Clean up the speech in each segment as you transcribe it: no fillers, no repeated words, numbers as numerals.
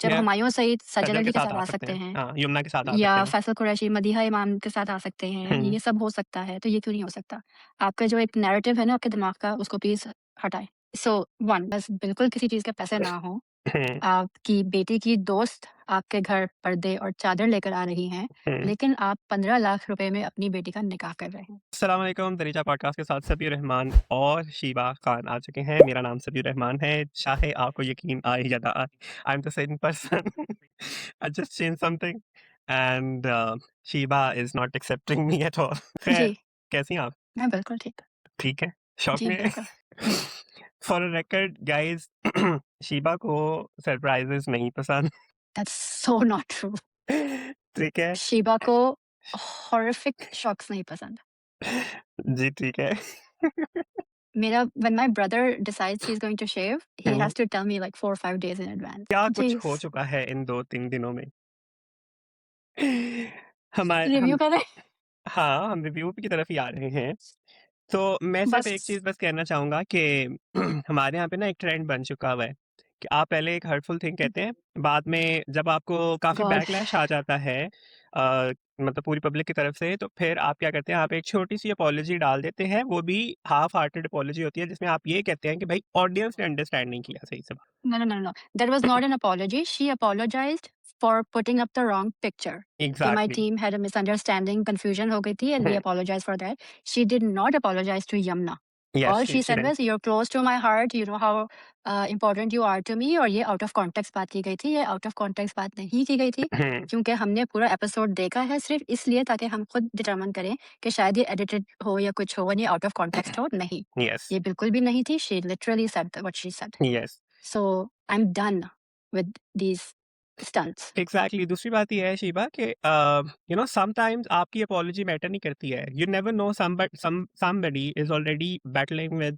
जब या हुमायूं सईद सज्जद सजल अली के के साथ साथ आ आ सकते सकते हैं। हैं, हाँ, यमुना के साथ आ या सकते हैं। फैसल कुरैशी मदीहा इमाम के साथ आ सकते हैं, हुँ, ये सब हो सकता है, तो ये क्यों नहीं हो सकता? आपका जो एक नैरेटिव है ना आपके दिमाग का, उसको प्लीज़ हटाएँ। सो 1 बस बिल्कुल किसी चीज़ के पैसे ना हों। हुँ, आपकी बेटी की दोस्त आपके घर पर्दे और चादर लेकर आ रही हैं, हुँ। लेकिन आप 15 लाख रुपए में अपनी बेटी का निकाह कर रहे हैं। अस्सलाम वालेकुम, दरीजा पॉडकास्ट के साथ सबीर रहमान और शीबा खान आ चुके हैं। मेरा नाम सबीर रहमान है, चाहे आपको यकीन आए या ना आए। I am the same person. I just changed something and Sheeba is not accepting me at all. जी, खैर, कैसी हैं आप? मैं बिल्कुल ठीक। ठीक है? शॉक जी, में? बिल्कुल। For a record guys Sheeba को सरप्राइज़ेज़ नहीं पसंद। That's so not true. ठीक है? शीबा को हॉरिफिक शॉक्स नहीं पसंद। जी, ठीक है। मेरा when my brother decides he is going to shave, he hmm, has to tell me like 4 और 5 डेज़ इन एडवांस क्या कि जी, कुछ हो चुका है इन 2-3 दिनों में? हमारे रिव्यू हम करें? हाँ, हम रिव्यू की तरफ ही आ रहे हैं। तो मैं सिर्फ़ एक बस चीज़ बस कहना चाहूँगा कि हमारे यहाँ पे ना एक ट्रेंड बन चुका हुआ है कि आप पहले एक हर्टफुल थिंग कहते हैं, बाद में जब आपको काफ़ी गॉड बैकलैश आ जाता है मतलब पूरी पब्लिक की तरफ से, तो फिर आप क्या करते हैं, आप एक छोटी-सी अपॉलॉजी डाल देते हैं, वो भी हाफ हार्टेड अपॉलॉजी होती है, जिसमें आप ये कहते हैं कि भाई ऑडियंस ने अंडरस्टैंड नहीं किया सही से। No, no, no, no. That was not an apology. She apologized for putting up the wrong picture. कि my exactly. team had a misunderstanding, confusion हो गई थी, and we hmm, apologize for that. She did not apologize to Yamna. Yes All she she she said didn't. was, "You're close to my heart. You know how important you are to me." और ये out of context बात की गई थी. ये out of context बात नहीं की गई थी, हुँ, क्योंकि हमने पूरा एपिसोड देखा है सिर्फ इसलिए ताकि हम खुद डिटरमाइन करें कि शायद ये एडिटेड हो या कुछ हो, और ये out of context हो. नहीं, येस, ये बिल्कुल भी नहीं थी. She literally said what she said. Yes. So I'm done with these stunts. Exactly दूसरी बात ये है शीबा कि यू नो समटाइम्स आपकी अपॉलजी मैटर नहीं करती है you never know somebody is already battling with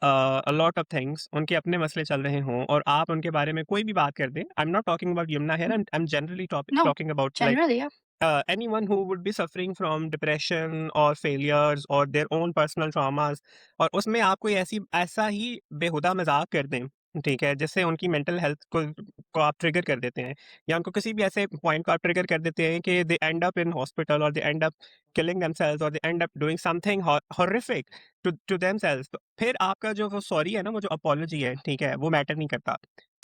a lot of things उनके अपने मसले चल रहे हों और आप उनके बारे में कोई भी बात कर दें आई am not talking about Yamuna here I am generally No, talking about like generally, yeah. anyone who would be suffering from depression or failures or their own personal traumas और उसमें आप कोई ऐसा ही बेहुदा मजाक कर दें ठीक है जिससे उनकी मेंटल हेल्थ को आप ट्रिगर कर देते हैं या उनको किसी भी ऐसे पॉइंट को आप ट्रिगर कर देते हैं कि they end up in hospital और they end up killing themselves और they end up doing something horrific to themselves तो फिर आपका जो वो सॉरी है ना वो जो अपॉलजी है ठीक है वो मैटर नहीं करता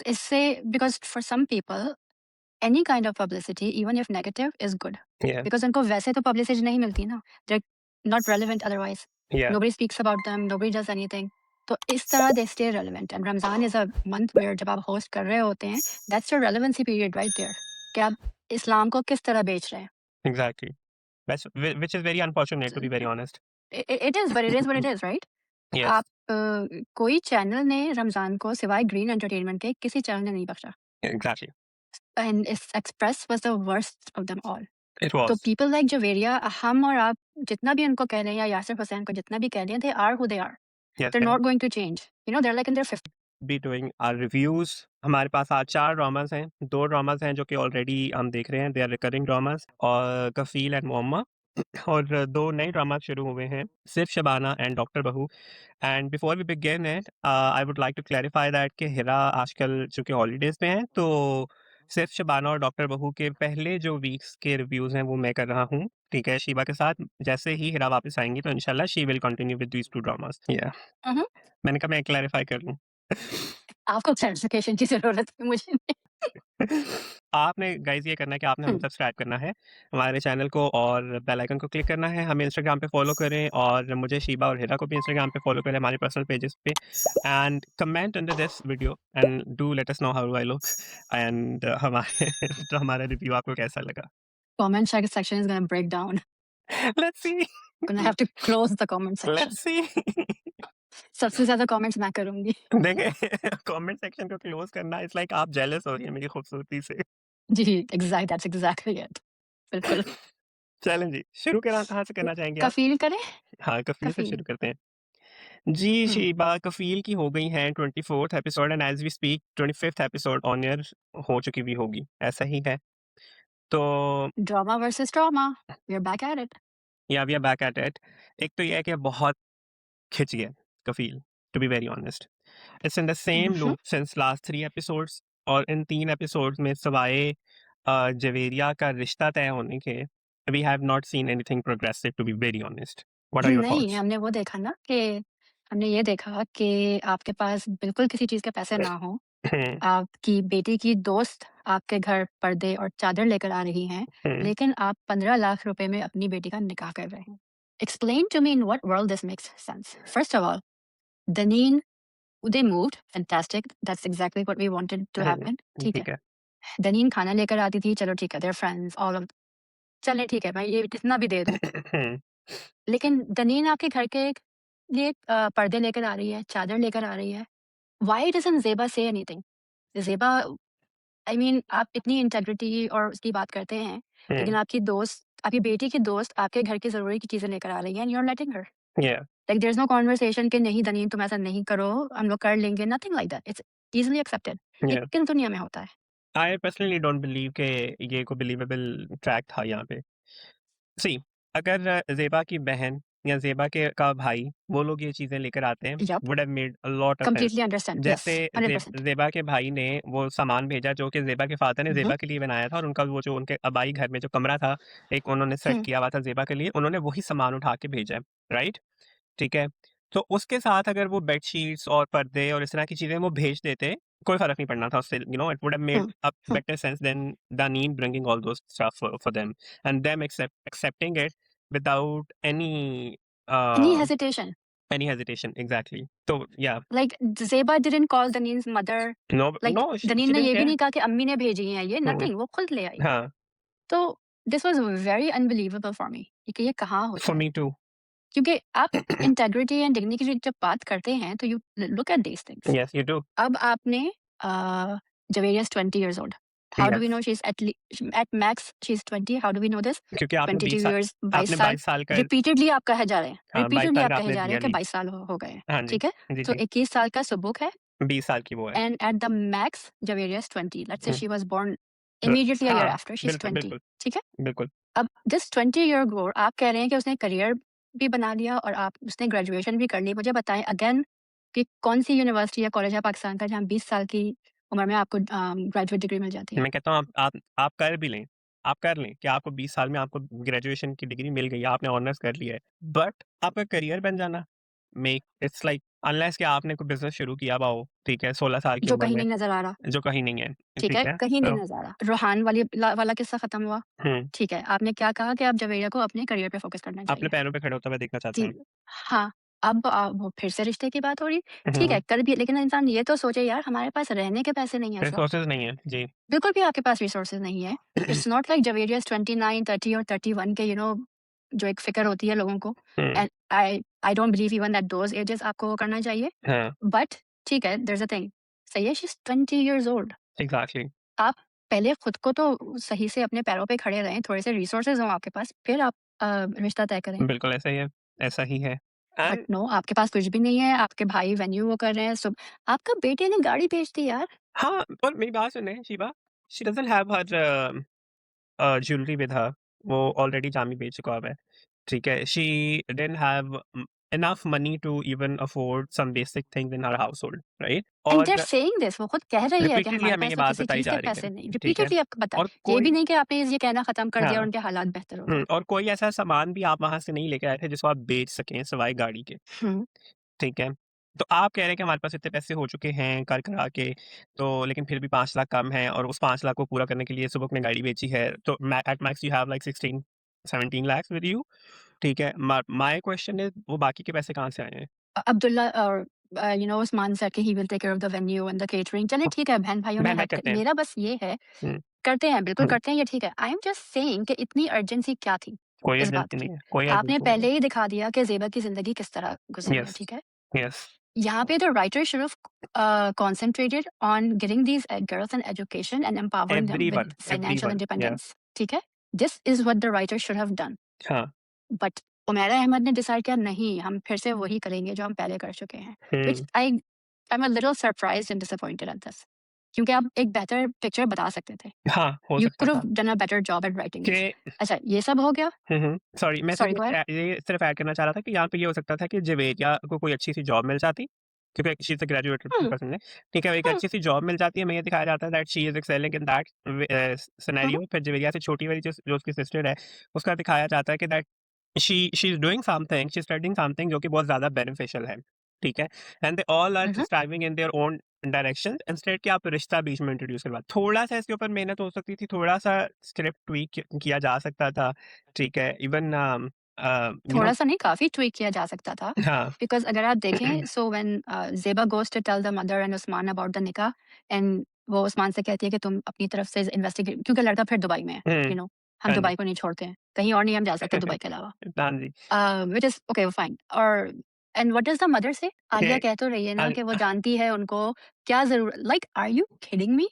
It's because for some people, any kind of publicity, even if negative, is good. या Because उनको वैसे तो publicity नहीं मिलती ना. They're not relevant otherwise. या Nobody speaks about them. Nobody does anything. तो इस तरह they stay relevant. And Ramzan is a month where जब आप host कर रहे होते हैं, that's your relevancy period right there. कि आप इस्लाम को किस तरह बेच रहे हैं. Exactly which is very unfortunate to be very honest. It is, but it is what it is, right? Yes, आप कोई चैनल ने रमज़ान को सिवाय ग्रीन एंटरटेनमेंट के किसी चैनल ने नहीं बख्शा। exactly. And express was the worst of them all. It तो was. पीपल लाइक जवेरिया, हम और आप जितना भी उनको कह लें या यासिर हुसैन को जितना भी कह लें, they are who they are. Yes, they are they not going to change. You know, they are like in their 50s। be doing our reviews. हमारे पास आज 4 ड्रामास हैं, 2 ड्रामास हैं जो कि ऑलरेडी हम देख रहे हैं, दे आर रिकरिंग ड्रामास और कफील एंड मुअम्मा और 2 नए ड्रामा शुरू हुए हैं, सिर्फ शबाना एंड डॉक्टर बहू। And before we begin it I would like to clarify that कि हिरा आजकल चूँकि हॉलीडेज़ पे हैं, तो सिर्फ शबाना और डॉक्टर बहू के पहले जो वीक्स के रिव्यूज़ हैं, वो मैं कर रहा हूँ, ठीक है, शीबा के साथ। जैसे ही हिरा वापस आएँगी, तो इंशाल्लाह she will continue with these 2 dramas. या हुँ, हुँ। मैंने कहा मैं क्लैरिफाई कर लूँ। आपको क्लैरिफिकेशन की ज़रूरत है, मुझे नहीं। आपने गाइज़ ये करना है कि आपने हमें हुँ, सब्सक्राइब करना है, हमारे चैनल को और बेल आइकन को क्लिक करना है, हमें इंस्टाग्राम पे फ़ॉलो करें और मुझे शीबा और हिरा को भी इंस्टाग्राम पे फ़ॉलो करें हमारे पर्सनल पेजेस पे and comment under this video and do let us know how I look and हमारे तो हमारा रिव्यू आपको कैसा लगा? Comment section is gonna break down. Let's see gonna have to close the comment section. Let's see सबसे ज़्यादा comments मैं करूँगी। देखिए कमेंट सेक्शन को क्लोज़ करना इट्स लाइक आप जेलस हो रही हैं मेरी खूबसूरती से। जी, दैट्स एग्ज़ैक्टली इट। बिल्कुल। चलें जी, शुरू करा कहाँ से करना चाहेंगे आप? कफ़ील करें? हाँ, कफ़ील से कफ़ील। शुरू करते हैं। जी, हुँ। शीबा कफ़ील की हो गई हैं 24th episode and as we speak 25th episode on air हो चुकी भी होगी, ऐसा ही है। तो drama versus trauma. We are back at it. Yeah we are back at it. एक तो ये है कि बहुत खिंच गया Kafeel, to be very honest. It's in the hmm, same hmm. Loop since last 3 episodes और इन 3 एपिसोड्स में सिवाय जवेरिया का रिश्ता तय होने के, we have not seen anything progressive to be very honest. What are your नहीं, थॉट्स? हमने वो देखा ना कि हमने ये देखा कि आपके पास बिल्कुल किसी चीज़ के पैसे ना हों, हुँ, आपकी बेटी की दोस्त आपके घर पर्दे और चादर लेकर आ रही हैं, हुँ, लेकिन आप 15 लाख रुपए में अपनी बेटी का निकाह कर रहे हैं। Explain to me in what world this makes sense. First of all, Daneen, they moved, fantastic, that's exactly what we wanted to hmm, happen, ठीक है। ठीक है। दनीन खाना लेकर आती थी, चलो ठीक है, they're friends, all of चलें ठीक है, मैं ये इतना भी दे दूँ। हुँ, लेकिन दनीन आपके घर के लिए पर्दे लेकर आ रही है, चादर लेकर आ रही है। Why doesn't Zeba say anything? Zeba I mean आप इतनी इंटेग्रिटी और उसकी बात करते हैं, लेकिन हुँ, आपकी दोस्त, आपकी बेटी की दोस्त आपके घर की ज़रूरी की चीज़ें लेकर आ रही है and you are letting her. Yeah like there is no conversation कि नहीं दनीन तुम ऐसा नहीं करो, हम लोग कर लेंगे, nothing like that. It's easily accepted. ये या किस दुनिया में होता है? आई पर्सनली डोंट बिलीव कि ये कोई बिलीवेबल ट्रैक था यहाँ पे। सी, अगर ज़ेबा की बहन या ज़ेबा के का भाई वो लोग ये चीज़ें लेकर आते हैं, yup, would have made a lot of sense. Completely understand, जैसे यस, 100%। ज़ेबा के भाई ने वो सामान भेजा जो कि ज़ेबा के फ़ादर ने हुँ, हुँ, ज़ेबा के लिए बनाया था, और उनका वो जो उनके आबाई घर में जो कमरा था, एक उन्होंने सेट हुँ, किया हुआ था ज़ेबा के लिए, उन्होंने वही सामान उठा के भेजा है, राइट? ठीक है? तो उसके साथ अगर वो बेडशीट्स और पर्दे और इस तरह की चीज़ें वो भेज देते, कोई फ़र्क नहीं पड़ना था उससे, it would have made hmm, a hmm. Better sense than Daneen bringing all those stuff for them, and them accepting it without any uh, hesitation? any hesitation. Exactly. So yeah, like Zeba didn't call Daneen's mother, no, like no, Daneen she ने didn't ये भी care. नहीं कहा कि अम्मी ने भेजी हैं ये, हुँ, नथिंग, वो खुद ले आई। हाँ, तो this was very unbelievable for me कि ये कहाँ होता for है? me too. क्योंकि आप इंटेग्रिटी एंड डिग्निटी की जब बात करते हैं तो you look at these things. Yes, you do. अब आपने Javeria is 20 years old. How do we know Yes, she's at max she's 20? How do we know this? क्योंकि 22 years, 22 आपने साल 22 साल का, रिपीटेडली आप कहे जा रहे हैं, हाँ, 22 रिपीटेडली साल आप का कहे आपने जा रहे दिया हैं कि लीव। 22 साल हो गए हैं, हाँ जी, ठीक है? जी, तो जी, 21 साल का सुबुक है 20 साल की वो है। And at the max Javeria is 20. Let's say hmm, she was born immediately a year हाँ, after, she's बिल्कुल, 20, बिल्कुल, ठीक है? बिल्कुल। अब दिस 20 ईयर गोर आप कह रहे हैं कि उसने करियर भी बना लिया और आप उसने ग्रेजुएशन भी कर ली। मुझे बताएँ अगेन कि कौन-सी यूनिवर्सिटी या कॉलेज है पाकिस्तान का जहाँ 20 साल की उम्र में आपको ग्रेजुएट डिग्री मिल जाती है? मैं कहता हूँ आप कर भी लें, आप कर लें कि आपको 20 साल में आपको ग्रेजुएशन की डिग्री मिल गई है, आपने ऑनर्स कर लिया है। बट आपका करियर बन जाना, मेक इट्स लाइक अनलेस कि आपने कोई बिज़नेस शुरू किया हुआ हो, ठीक है, 16 साल की जो उम्र कहीं में, नहीं नज़र आ रहा, जो कहीं नहीं है, ठीक ठीक है? है? कहीं नहीं तो नज़र आ रहा। रोहान वाला किस्सा खत्म हुआ, हुँ, ठीक है। आपने क्या कहा कि आप जवेरिया को अपने करियर पे फ़ोकस करना अपने चाहिए। पैरों पे खड़े होता हुआ देखना चाहते जी, हैं। हाँ, अब वो फिर से रिश्ते की बात हो रही, ठीक हुँ, है, कर भी लेकिन इंसान ये तो सोचे यार हमारे पास रहने के पैसे नहीं है इस वक़्त। रिसोर्सेज़ नहीं है। जी। बिल्कुल भी आपके पास रिसोर्सेज़ नहीं है। It's not like Javeria is 29, 30 और 31 के जो एक फ़िक्र होती है लोगों को hmm, and I don't believe even that those ages आपको वो करना चाहिए। हाँ, बट ठीक है, देयर इज़ अ थिंग, सही है she is 20 years old. Exactly, आप पहले खुद को तो सही से अपने पैरों पे खड़े रहें, थोड़े से रिसोर्सेज़ हों आपके पास, फिर आप रिश्ता तय करें। बिल्कुल ऐसा ही है, ऐसा ही है। बट एंड नो, आपके पास कुछ भी नहीं है, आपके भाई वेन्यू वो कर रहे हैं, आपका बेटे ने गाड़ी बेच दी यार। हाँ, और मेरी बात सुने Shiva, she doesn't have her jewellery with her, वो ऑलरेडी जामी बेच चुका हुआ है, ठीक है? She didn't have enough money to even afford some basic things in her household, right? And they are और सेइंग दिस, वो खुद कह रही है कि रिपीटेडली हमारे हमें पास ये तो बात किसी बताई चीज़ जा के रही है, पैसे नहीं, ठीक है? रिपीटेडली आपको पता और ये भी कोई नहीं कि आपने ये कहना खत्म कर दिया और हाँ, उनके हालात बेहतर हो गए। और कोई ऐसा सामान भी आप वहाँ से नहीं लेके आए थे जिसको आप बेच सकें सिवाय गाड़ी के, हुँ, ठीक है? तो आप कह रहे हैं कि हमारे पास इतने पैसे हो चुके हैं कर-करा के, तो लेकिन फिर भी 5 लाख कम है, और उस 5 लाख को पूरा करने के लिए सुबह ने गाड़ी बेची है, तो at max you have like 16-17 lakhs with you, ठीक है? माय क्वेश्चन इज़ वो बाकी के पैसे कहाँ से आए हैं? अब्दुल्ला और उस्मान सेड कि he will take care of the venue and the catering, चलिए ठीक है, बहन-भाइयों ने बहन-भाई हेल्प करते हैं। मेरा बस ये है, हुँ, करते हैं, बिल्कुल हुँ, करते हैं, ये ठीक है। आई एम जस्ट सेइंग कि इतनी अर्जेंसी क्या थी कोई इस बात अर्जेंसी की? नहीं है, कोई आपने अर्जेंसी नहीं है। पहले ही दिखा दिया कि ज़ेबा की ज़िंदगी किस तरह गुज़री है, यस, ठीक है? यस, यहाँ पे the writer should have concentrated on getting these girls an education and empowering them with financial everyone, या independence, ठीक है? This is what the writer should have done. हाँ, बट उमैरा अहमद ने डिसाइड किया नहीं, हम फिर से वही करेंगे जो हम पहले कर चुके हैं। Which hmm, I am a little surprised and disappointed at this, क्योंकि आप एक बेहतर पिक्चर बता सकते थे। हाँ, हो यू सकता कुड था have done a better job at writing this. कि अच्छा, ये सब हो गया। हुँ, हुँ, सॉरी, मैं सॉरी, सिर्फ़ गो अहेड। ये सिर्फ़ ऐड करना चाह रहा था कि यहाँ पे ये हो सकता था कि जवेरिया को कोई अच्छी-सी जॉब मिल जाती, क्योंकि she is a graduated hmm, person है, ठीक है? एक हुँ, अच्छी-सी जॉब मिल जाती है, हमें ये दिखाया जाता है that she is excelling in that hmm, hmm. Scenario. फिर जवेरिया से छोटी वाली जो उसकी सिस्टर है, उसका दिखाया जाता है कि that she is doing something, she is studying something जो कि बहुत ज़्यादा बेनिफिशियल है, ठीक है? And they all are hmm, hmm. Striving in their own direction instead कि आप रिश्ता बीच में इंट्रोड्यूस करवा, थोड़ा-सा इसके ऊपर मेहनत हो सकती थी, थोड़ा-सा स्क्रिप्ट ट्वीक किया जा सकता था, ठीक है? इवन यू नो थोड़ा-सा नहीं, काफ़ी ट्वीक किया जा सकता था। हाँ। बिकॉज़ अगर आप देखें, so when Zeba goes to tell the mother and Usman about the nikah, and वो उस्मान से कहती है कि तुम अपनी तरफ से इन्वेस्टिगेट, क्योंकि लड़का फिर दुबई में है, हुँ, हम हाँ जी। दुबई को नहीं छोड़ते हैं। कहीं और नहीं हम जा सकते दुबई के अलावा। हाँ जी। Which is okay, fine. और and what does the mother say? कि आलिया कह तो रही है ना अल कि वो जानती है उनको, क्या like are you kidding me?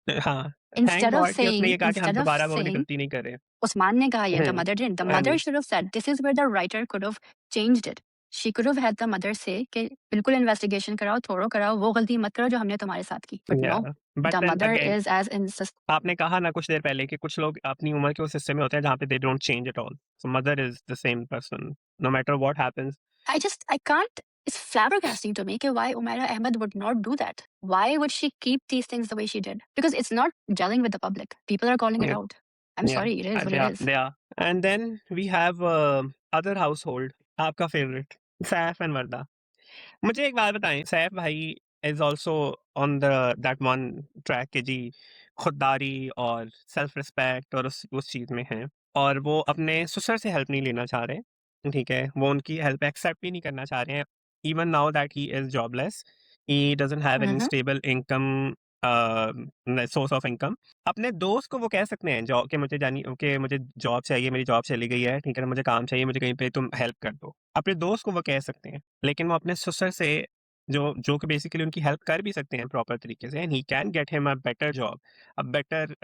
हाँ, थैंक इंस्टेड ऑफ गॉड कि उसने सेइंग ये कहा कि हम इंस्टेड ऑफ दोबारा वो वाली सेइंग गलती नहीं करें। Usman ने कहा ये, the hmm, mother didn't. The हाँ mother ji. should have said, this is where the writer could have changed it. She could have had the mother say कि बिल्कुल इन्वेस्टिगेशन कराओ, थोरो कराओ, वो गलती मत करो जो हमने तुम्हारे साथ की। But yeah no, but the then mother again is as insist. आपने कहा ना कुछ देर पहले कि कुछ लोग अपनी उम्र के उस हिस्से में होते हैं जहाँ पे they don't change at all. So mother is the same person no matter what happens. I can't. It's flabbergasting to me कि why Umaira Ahmed would not do that. Why would she keep these things the way she did? Because it's not gelling with the public. People are calling it या out. I'm या sorry, it is what they it are is. They are and then we have other household आपका favourite Saif and Warda. मुझे एक बात बताएँ, सैफ भाई is also on the that one track कि जी खुददारी और सेल्फ रिस्पेक्ट और उस चीज़ में हैं और वो अपने ससुर से हेल्प नहीं लेना चाह रहे, ठीक है? वो उनकी हेल्प एक्सेप्ट भी नहीं करना चाह रहे हैं। Even now that he is jobless, he doesn't have any Mhm. Stable income source of income. अपने दोस्त को वो कह सकते हैं जॉ कि मुझे जॉब चाहिए, मेरी जॉब चली गई है, ठीक है ना? मुझे काम चाहिए, मुझे कहीं पे तुम हेल्प कर दो। अपने दोस्त को वो कह सकते हैं। लेकिन वो अपने ससुर से जो कि बेसिकली उनकी हेल्प कर भी सकते हैं प्रॉपर तरीके से and he can get him a better job, a better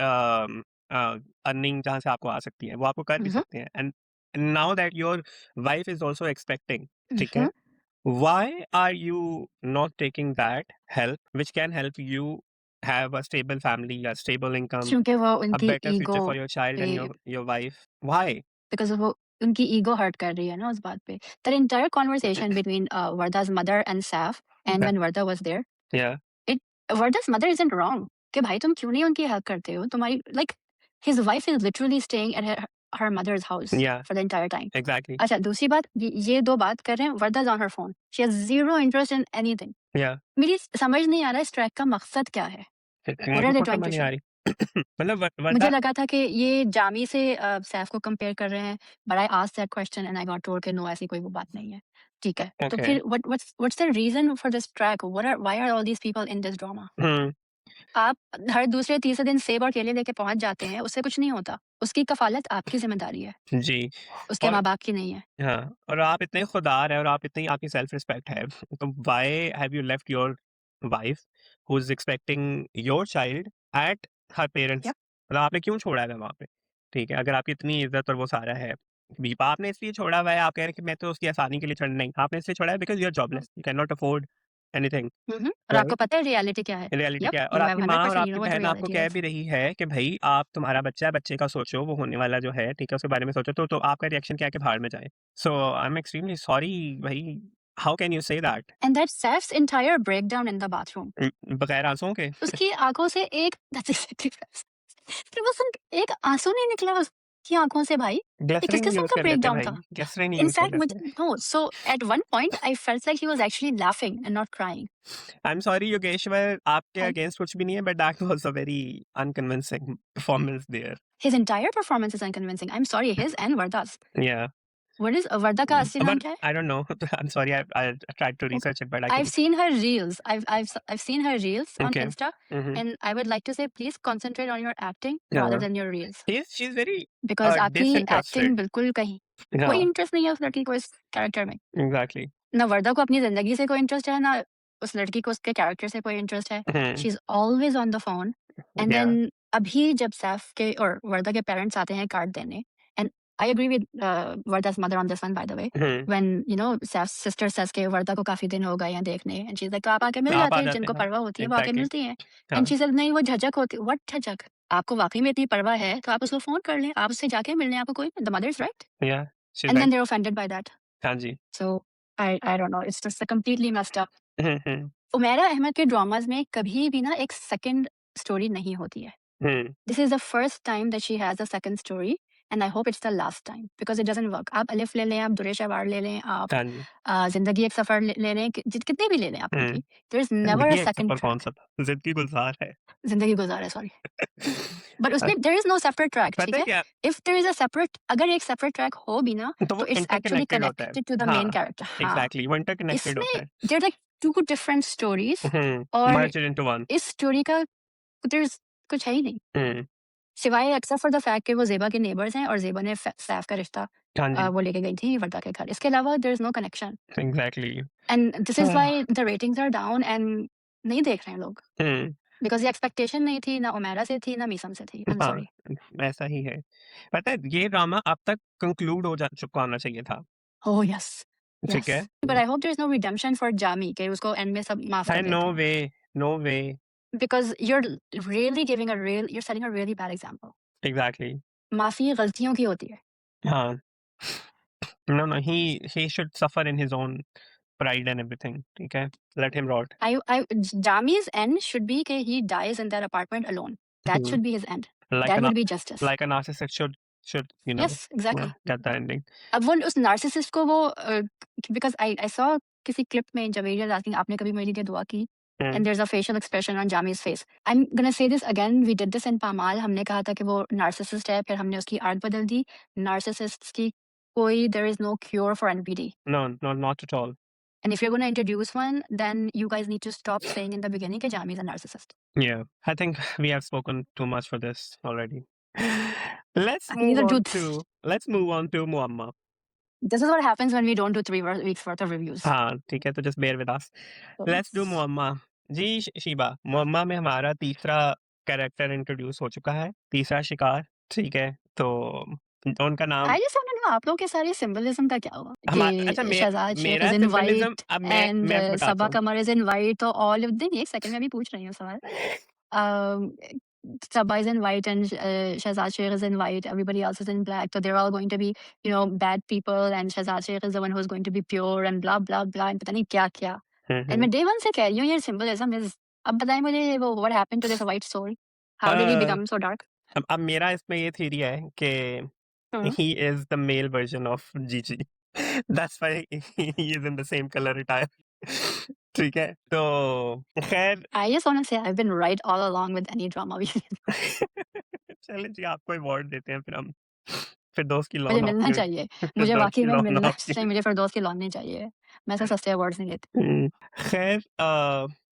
earning जहाँ से आपको आ सकती है, वो आपको कर भी Mhm. सकते हैं and now that your wife is also expecting, ठीक है? Mhm. Why are you not taking that help which can help you have a stable family, a stable income, क्योंकि वो a उनकी better ego future for your child पे, and your wife? Why? Because वो उनकी ego hurt कर रही है ना उस बात पे। That entire conversation between Warda's mother and Saif, and when Warda was there, Yeah, it Warda's mother isn't wrong कि भाई तुम क्यों नहीं उनकी हेल्प करते हो? तुम्हारी like his wife is literally staying at her her mother's house yeah, for the entire time. exactly. अच्छा, दूसरी बात, ये 2 बात कर रहे हैं, Warda's on her phone. She has zero interest in anything. Yeah. मेरी समझ नहीं आ रहा है इस ट्रैक का मकसद क्या है? व्हाट मेरे आर दे को ट्राइंग समझ टू नहीं आ शो? रही। मतलब मुझे वरना लगा था कि ये जामी से सैफ को कंपेयर कर रहे हैं, but I asked that question and I got told कि नो, ऐसी कोई वो बात नहीं है। ठीक है, तो ओके। फिर what's the reason for this track? Why are all these people in this drama? Hmm, आप हर दूसरे तीसरे दिन सेब और केले लेके पहुँच जाते हैं, उससे कुछ नहीं होता। उसकी कफ़ालत आपकी ज़िम्मेदारी है, जी। उसके और माँ-बाप की नहीं है। हाँ, और आप इतने खुददार हैं और आप इतनी आपकी सेल्फ रिस्पेक्ट है, तो why have you left your wife who is expecting your child at her parents? Yup. मतलब आपने क्यों छोड़ा है वहाँ पे? ठीक है, अगर आपकी इतनी इज़्ज़त और वो सारा है, भी आपने इसलिए छोड़ा हुआ है, आप कह रहे हैं कि मैं तो उसकी आसानी के लिए छोड़ा नहीं, आपने इसलिए छोड़ा है because you are jobless, you can not afford anything, hmm, hmm. और आपको राइट? पता है रियलिटी क्या है? रियलिटी यप, क्या है? और यू हैव आपकी माँ और 100% यू नो आपकी व्हाट द बहन आपको रियलिटी कह इज़। भी रही है कि भई आप तुम्हारा बच्चा है, बच्चे का सोचो, वो होने वाला जो है, ठीक है, उसके बारे में सोचो, तो आपका रिएक्शन क्या है कि भाड़ में जाए। So I am extremely sorry भई, how can you say that? And that's Saif's entire breakdown in the bathroom. बगैर आँसुओं के? उसकी आँखों से एक दैट्स एग्ज़ैक्टली फिर वो सिर्फ एक आँसू नहीं निकला उसकी आँखों से भाई। ये किस ग्लिसरीन किस्म यूज़ का कर लेते ब्रेकडाउन भाई, था? ग्लिसरीन यूज़ कर इनफैक्ट लेते। मुझे no, so at one point I felt like he was actually laughing and not crying. I am sorry Yogeshwar, आपके आई अगेंस्ट कुछ भी नहीं है, but that was a very unconvincing performance there. His entire performance is unconvincing. I am sorry, his and Warda's. Yeah, what is वर्दा का असली नाम but क्या है? I don't know, I am sorry, I tried to Okay. Research it but I I've couldn't. seen her reels. I've seen her reels on okay. Insta, hmm, hmm. and I would like to say please concentrate on your acting rather हाँ, than your reels, she is very because आपकी acting disinterested. बिल्कुल कहीं कोई हाँ, interest नहीं है उस लड़की को इस कैरेक्टर में। एग्ज़ैक्टली। ना वर्दा को अपनी ज़िंदगी से कोई इंटरेस्ट है, ना उस लड़की को उसके कैरेक्टर से कोई इंटरेस्ट है। Hmm, she is always on the phone, and yeah, then अभी जब सैफ के और वर्दा के पेरेंट्स आते हैं कार्ड देने, and I agree with Warda's mother on this one by the way, hmm, when Saif's sister says के वर्दा को काफ़ी दिन हो गए हैं देखने, एंड शी इज़ लाइक, तो आप आके मिल आप जाते आ हैं, जाते जिनको हैं, हाँ, परवाह होती है वो आके एग्ज़ैक्टली, मिलती हैं। एंड हाँ, शी सेड नहीं, वो झिझक होती है। व्हाट झिझक? आपको वाक़ई में इतनी परवाह है तो आप उसको फ़ोन कर लें, आप उससे जाके मिल लें, आपको कोई the mother is right, yeah, she is and right, then they are offended by that. हाँ जी। So I don't know, it's just completely messed up. Hmm, hmm, Umaira Ahmed के ड्रामाज़ में कभी भी ना एक सेकंड स्टोरी नहीं होती है। हुँ, This is the first time that she has a second story and I hope it's the last time because it doesn't work. आप अलिफ ले लें, आप दुरेशावार ले लें, आप हाँ जी, ज़िंदगी एक सफ़र ले लें, कितने भी ले लें आप हुँ। उनकी, there is never ज़िंदगी a एक second सफ़र track. कौन-सा था? ज़िंदगी गुलज़ार है। ज़िंदगी गुज़ार है, सॉरी। बट अ, उसमें there is no separate track, पता ठीक है है? क्या? If there is a separate, अगर एक सेपरेट ट्रैक हो भी ना, तो तो वो इट्स एक्चुअली इंटरकनेक्टेड होता है। कनेक्टेड टू द मेन हाँ, कैरेक्टर, हाँ। एग्ज़ैक्टली वो इंटरकनेक्टेड इसमें होता है। देयर लाइक 2 डिफरेंट स्टोरीज़ हुँ, और मर्ज्ड इंटू वन। इस स्टोरी का देयर इज़ कुछ है ही नहीं। हुँ, सिवाय एक्सेप्ट फॉर द फैक्ट कि वो ज़ेबा के नेबर्स हैं और ज़ेबा ने सैफ का रिश्ता हाँ जी, वो लेके गई थी वर्दा के घर। इसके अलावा there is no connection exactly. And this is हाँ, why the ratings are down and नहीं देख रहे हैं लोग। हुँ, बिकॉज़ ये एक्सपेक्टेशन नहीं थी, ना उमैरा से थी, ना मीसम से थी। आई एम हाँ, सॉरी। ऐसा ही है। पता है ये ड्रामा अब तक कंक्लूड हो जा चुका होना चाहिए था, ओह यस, ठीक यस। है? But I hope there is no redemption for Jami कि उसको एंड में सब माफ़ कर नो देते हैं। Way, no way, because you're setting a really bad example. Exactly. माफ़ी गलतियों की होती है। हाँ, no, no, he should suffer in his own pride and everything, ठीक है? Let him rot. I Jami's end should be कि he dies in that apartment alone. That hmm, should be his end. Like That a ना would be justice. Like a narcissist should, Yes, exactly. Get the ending. अब वो उस narcissist को वो because I saw किसी clip में Javeria asking आपने कभी मेरे लिए दुआ की? Hmm, and there is a facial expression on Jami's face. I am gonna say this again, we did this in Pamaal, हमने कहा था कि वो नार्सिसिस्ट है, फिर हमने उसकी आर्ट बदल दी। नार्सिसिस्ट्स की कोई there is no cure for NPD. No, no, not at all. And if you're going to introduce one, then you guys need to stop saying in the beginning that Jami is a narcissist. Yeah, I think we have spoken too much for this already. Let's These move are on dudes. to let's move on to Muamma. This is what happens when we don't do weeks worth of reviews. हाँ, ठीक है, तो just bear with us. So, Let's do Muamma. जी, शिबा, मुअम्मा में हमारा तीसरा character introduce हो चुका है, तीसरा शिकार, ठीक है? तो उनका नाम I just want to know आप लोग के सारे symbolism का क्या हुआ? अच्छा कि शहजाद शेख मेरा is in सिंबलिज़्म white अब and मैं आपको बताता सबा हूँ। कमर is in white, तो all of नहीं एक सेकंड मैं भी पूछ रही हूँ सवाल। Um, Sabba is in white and Shahzad Sheikh is in white. Everybody else is in black. So they're all going to be, bad people. And Shahzad Sheikh is the one who's going to be pure and blah blah blah. And पता नहीं क्या क्या. हुँ, And हुँ। मैं day one से कह रही हूँ ये symbolism is. अब बताएं मुझे वो what happened to this white soul? How did he a, become so dark? अब मेरा इसमें ये थ्योरी है कि Hmm. he is the male version of Gigi. That's why he is in the same color attire. ठीक है? तो खैर I just want to say I've been right all along with any drama we चलें जी आपको award देते हैं फिर हम। फिरदौस की मुझे लौन मिलना आपकी चाहिए। मुझे फिरदौस वाक़ई की में लौन मिलना आपकी। चाहिए, मुझे फिरदौस की लौन नहीं चाहिए। मैं ऐसे सस्ते अवार्ड्स नहीं लेती। हुँ, खैर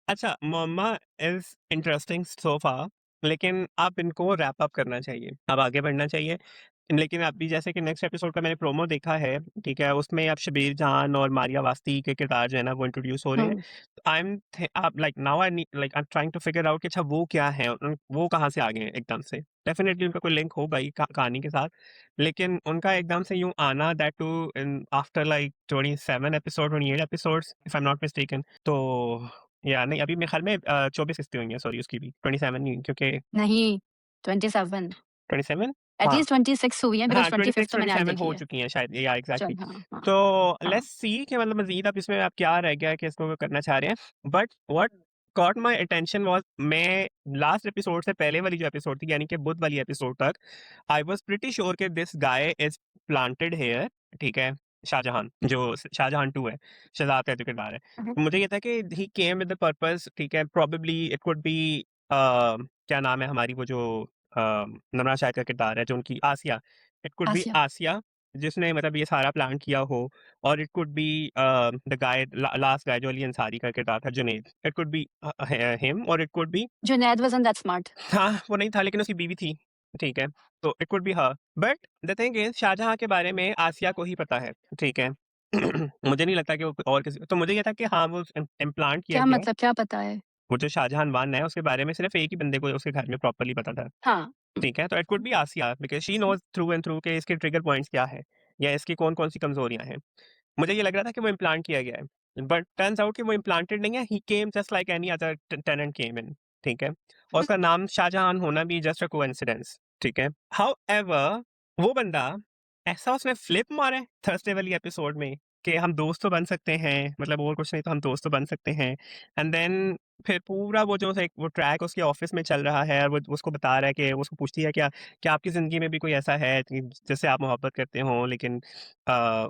अच्छा मम्मा इज़ इंटरेस्टिंग सो फार लेकिन अब इनको रैप अप करना चाहिए। अब आगे बढ़ना चाहिए। लेकिन अभी जैसे कि नेक्स्ट एपिसोड का मैंने प्रोमो देखा है, ठीक है? उसमें अब शब्बीर जहान और मारिया वास्ती के किरदार जो है ना वो इंट्रोड्यूस हो रहे हैं। हुँ। आई एम थ अब like now I am trying to figure out कि अच्छा वो क्या है? वो कहाँ से आ गए हैं एकदम से? डेफिनिटली उनका कोई लिंक होगा ही कहानी के साथ। लेकिन उनका एकदम से यूँ आना that too in after like 27 episode 28 episodes if I am not mistaken तो या नहीं अभी मेरे ख़्याल में 24 किस्तें हुई हैं सॉरी उसकी भी 27 नहीं क्योंकि नहीं, 27 27? एट हाँ। लीस्ट 26 हुई हैं बिकॉज़ हाँ, 25th तो मैंने आज 26-27 देखी हो है। चुकी हैं शायद या एग्ज़ैक्टली। चल हाँ, हाँ, तो हाँ। लेट्स सी कि मतलब मज़ीद अब इसमें अब क्या रह गया है कि इसको वो करना चाह रहे हैं। But what cot my attention was मैं लास्ट एपिसोड से पहले वाली जो एपिसोड थी यानी कि बुध वाली एपिसोड तक आई वाज़ प्रिटी श्योर कि this guy is planted here ठीक है? शाहजहां जो शाहजहां 2 है, शहज़ाद का जो किरदार है। हुँ, हुँ। मुझे ये था कि ही केम विद द पर्पज़ ठीक है? प्रोबेबली इट कुड बी क्या नाम है हमारी वो जो नमरा शाहिद का किरदार है जो उनकी Asiya it could be Asiya. Asiya जिसने मतलब ये सारा प्लान किया हो और it could be the guy last guy जो अली अंसारी का किरदार था Junaid it could be him और it could be Junaid wasn't that smart. हाँ वो नहीं था लेकिन उसकी बीवी थी ठीक है तो it could be her but the thing is Shahjahan के बारे में आसिया को ही पता है ठीक है मुझे नहीं लगता कि वो और किसी तो मुझे ये था कि हाँ वो इम्प्लांट किया क्या गया है मतलब क्या पता है? वो जो शाहजहां वन है उसके बारे में सिर्फ एक ही बंदे को उसके घर में प्रॉपरली पता था हाँ। ठीक है, तो it could be Aasiya because she knows through and through कि इसके ट्रिगर पॉइंट्स क्या है या इसकी कौन-कौन सी कमज़ोरियाँ हैं। मुझे ये लग रहा था कि वो इम्प्लांट किया गया है, बट टर्न्स आउट कि वो इम्प्लांटेड नहीं है, he came just like any other tenant came in, ठीक है? और उसका नाम शाहजहां होना भी जस्ट अ कोइंसिडेंस, ठीक है? हाउएवर वो बंदा ऐसा उसने फ्लिप मारा है थर्सडे वाली एपिसोड में कि हम दोस्त तो बन सकते हैं, मतलब और कुछ नहीं तो हम दोस्त तो बन सकते हैं। एंड देन फिर पूरा वो जो एक वो ट्रैक उसके ऑफ़िस में चल रहा है और वो उसको बता रहा है कि उसको पूछती है क्या क्या आपकी ज़िंदगी में भी कोई ऐसा है कि जिससे आप मोहब्बत करते हो लेकिन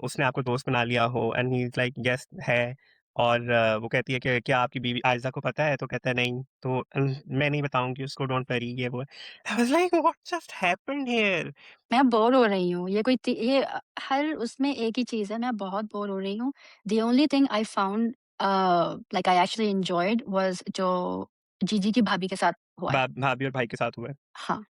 उसने आपको दोस्त बना लिया हो? And he is like yes है। और वो कहती है कि क्या आपकी बीवी आयज़ा को पता है? तो कहता है नहीं, तो मैं नहीं बताऊँगी उसको, डोंट वरी ये वो। I was like what just happened here? मैं बोर हो रही हूँ। ये कोई ति ये हर उसमें एक ही चीज़ है, मैं बहुत बोर हो रही हूँ। The only thing I found like I actually enjoyed was जो जीजी की भाभी के साथ हुआ है। भाभी और भाई के साथ हुआ है। हाँ,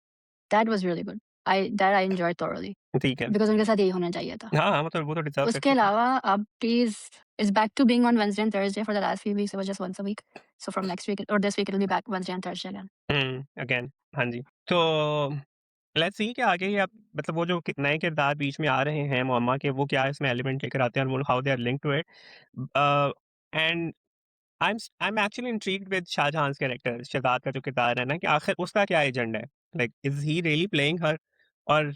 that was really good. I enjoyed thoroughly ठीक है। बिकॉज़ उनके साथ यही होना चाहिए था। हाँ, हाँ, वो तो डिज़र्व उसके करते थे। अलावा अब please it's back to being on Wednesday and Thursday for the last few weeks it was just once a week. So from next week or this week it'll be back Wednesday and Thursday again. Again हाँ जी। तो let's see कि आगे ये अब मतलब वो जो नए किरदार बीच में आ रहे हैं मुअम्मा के, वो क्या इसमें एलिमेंट लेकर आते हैं और वो how they are linked to it. And I am actually intrigued with Shahjahan's character, Shahzad का जो किरदार है ना, कि आखिर उसका क्या एजेंडा है? Like is he really playing her? और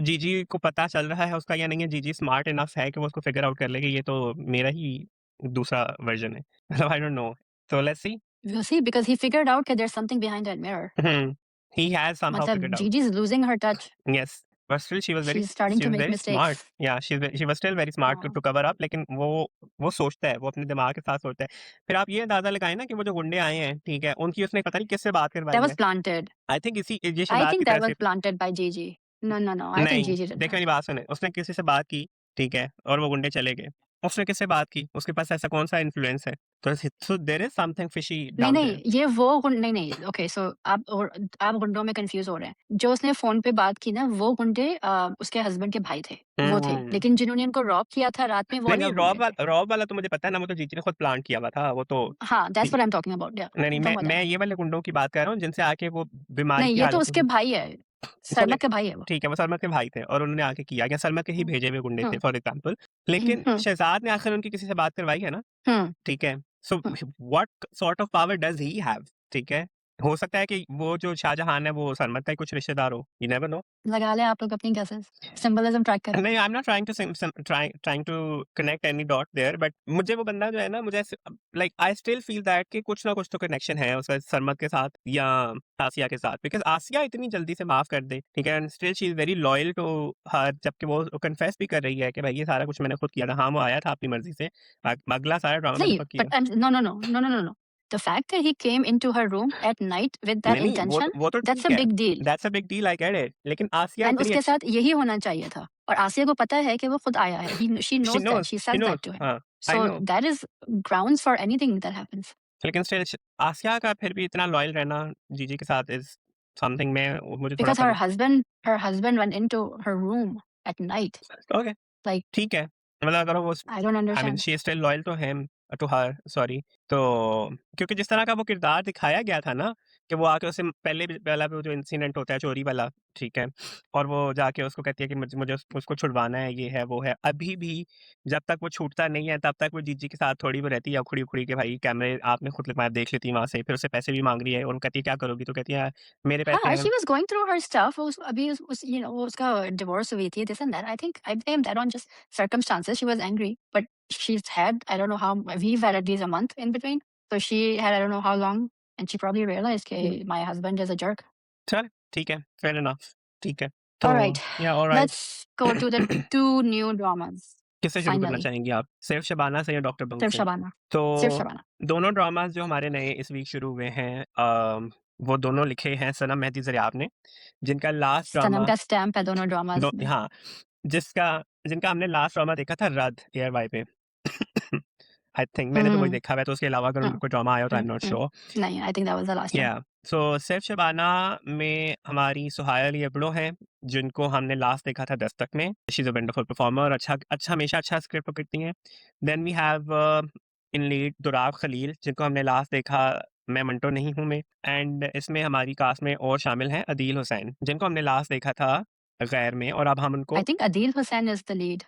जीजी को पता चल रहा है उसका या नहीं है? जीजी स्मार्ट इनफ है कि वो उसको फिगर आउट कर ले कि ये तो मेरा ही दूसरा वर्ज़न है। मतलब आई don't no. So let's see. We'll see because he figured out that there's something behind that mirror. Mhm. He has somehow मतलब figured out. Gigi's losing her touch. Yes, but still She's starting she to was make very smart. mistakes. Yeah, she was still very smart हाँ, to cover up, लेकिन वो सोचता है, वो अपने दिमाग के साथ सोचता है। फिर आप ये अंदाज़ा लगाएँ ना कि वो जो गुंडे आए हैं, ठीक है? उनकी उसने पता नहीं किससे बात that करवाई was है। planted. आई थिंक इसी ये I शहज़ाद की think that तरफ was से। planted by Gigi. No, no, no. I think नहीं, Gigi did देखिए that. मेरी बात सुने, उसने किसी से बात की, ठीक है? और वो गुंडे चले गए। उसने किससे बात की? उसके पास ऐसा कौन-सा इन्फ्लुएंस है? तो देयर इज़ समथिंग फिशी नहीं, डाउन नहीं, देयर। ये वो गुंड नहीं, नहीं, ओके सो आप गुंडों में कन्फ्यूज़ हो रहे हैं। जो उसने फ़ोन पे बात की ना, वो गुंडे उसके हस्बैंड के भाई थे, वो थे। हुँ। लेकिन जिन्होंने उनको रॉब किया था रात में, वो नहीं, नहीं, अलग गुंडे थे। रॉब वाला तो मुझे पता है ना, वो तो जीजी ने खुद प्लान किया हुआ था, वो तो हाँ, दैट्स ठी what I am talking about या नहीं, नहीं, टॉकिंग अबाउट दैट। मैं ये वाले गुंडों की बात कर रहा हूँ, जिनसे आके वो बीमारी नहीं, की ये तो हालत उसके में। भाई है, चलिए, सरमत के भाई है वो। ठीक है, वो सलमा के भाई थे और उन्होंने आके किया या सलमा के ही हुँ, भेजे हुए गुंडे थे हुँ, फॉर एग्ज़ाम्पल। हुँ, लेकिन हुँ, शहज़ाद ने आखिर उनकी किसी से बात करवाई है ना, हुँ, ठीक है? So hmm. What sort of power does he have? ठीक है? हो सकता है कि वो जो शाहजहान है, वो सरमत का ही कुछ रिश्तेदार हो, यू नेवर नो। लगा लें आप लोग अपनी गेसेस, सिंबलिज़्म ट्रैक करें। नहीं, I am not trying to trying to connect any dot there, but मुझे वो बंदा जो है ना, मुझे ऐसे like I still feel that कि कुछ ना कुछ तो कनेक्शन है उसका सरमत के साथ या आसिया के साथ, बिकॉज़ आसिया इतनी जल्दी से माफ़ कर दे, ठीक है? And still she is very loyal to her, जबकि वो कन्फेस भी कर रही है कि भाई ये सारा कुछ मैंने खुद किया था। हाँ, वो आया था अपनी मर्ज़ी से। अगला सारा ड्रामा मैंने नहीं, खुद बट किया। no, no, no, no, no, no, no. The fact that he came into her room at night with that नहीं, नहीं, intention, वो तो that's ठीक a है। big deal. That's a big deal, I get it, लेकिन आसिया and इतनी उसके अच्छी। साथ यही होना चाहिए था और आसिया को पता है कि वो खुद आया है। She she knows that. Knows She she says that knows to him. हाँ, I So no. that is grounds for anything that happens. लेकिन स्टिल आसिया का फिर भी इतना लॉयल रहना जीजी के साथ इज़ समथिंग, मैं मुझे थोड़ा Because पता। her husband went into her room at night. Okay, Like, ठीक है। मतलब अगर वो I don't I mean understand. She is still loyal to him, to her sorry. तो क्योंकि जिस तरह का वो किरदार दिखाया गया था ना, कि वो आके उससे पहले भी पहला वो जो इंसिडेंट होता है चोरी वाला, ठीक है? और वो जाके उसको कहती है कि मुझे मुझे उसको छुड़वाना है, ये है, वो है। अभी भी जब तक वो छूटता नहीं है, तब तक वो जीजी के साथ थोड़ी वो रहती है उखड़ी-उखड़ी के, भाई कैमरे आपने खुद मैं देख लेती वहाँ से। फिर उससे पैसे भी माँग रही है और वो कहती है क्या करोगी? तो कहती है मेरे पैसे हाँ, हैं। she was going through her stuff. उस अभी उस वो उसका डिवोर्स हुई थी, this and that. I blame that on just circumstances. She was angry, but she's had I don't know how we've had at least a month in between. So she had I don't know how long, and she probably realized, hmm, okay, my husband is a jerk. चल ठीक है, fair enough, ठीक है। तो All right, या alright. let's go to the two new dramas. किससे शुरू करना Finally, चाहेंगी आप? सिर्फ़ शबाना से या डॉक्टर बंग Sir से? Shabana. तो Sir Shabana. दोनों ड्रामाज़ जो हमारे नए इस वीक शुरू हुए हैं, वो दोनों लिखे हैं सनम मेहदी ज़रियाब ने, जिनका लास्ट सनम ड्रामा का स्टैम्प है दोनों ड्रामास दो में। हाँ, जिसका जिनका हमने लास्ट ड्रामा देखा था रद एयरवाई पे। आई थिंक मैंने तो वही हुँ, देखा हुआ है, तो उसके अलावा अगर हुँ, उनका कोई ड्रामा आया हो तो आई हुँ, एम नॉट हुँ। श्योर। नहीं, I think that was the last one. या सो सिर्फ शबाना में हमारी सुहायल अली अब्ड़ो हैं, जिनको हमने लास्ट देखा था दस्तक में। She is a wonderful performer, अच्छा अच्छा हमेशा अच्छा स्क्रिप्ट पकड़ती हैं। Then we have in lead Durab Khalil, जिनको हमने लास्ट देखा मैं मंटो नहीं हूँ में। एंड इसमें हमारी कास्ट में और शामिल हैं अदील हुसैन, जिनको हमने लास्ट देखा था गैर में, और अब हम I उनको think Adil Hussain is the lead.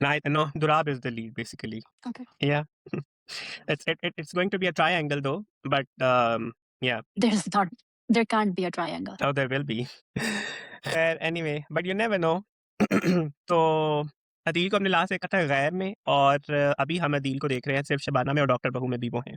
No Durab is the lead basically. Okay. Yeah it's going to be a triangle though, but yeah. There's not there can't be a triangle. Oh, there will be. Anyway, but you never know. तो अदील को हमने last देखा था गैर में, और अभी हम अदील को देख रहे हैं सिर्फ शबाना में, और डॉक्टर बहू में भी वो हैं।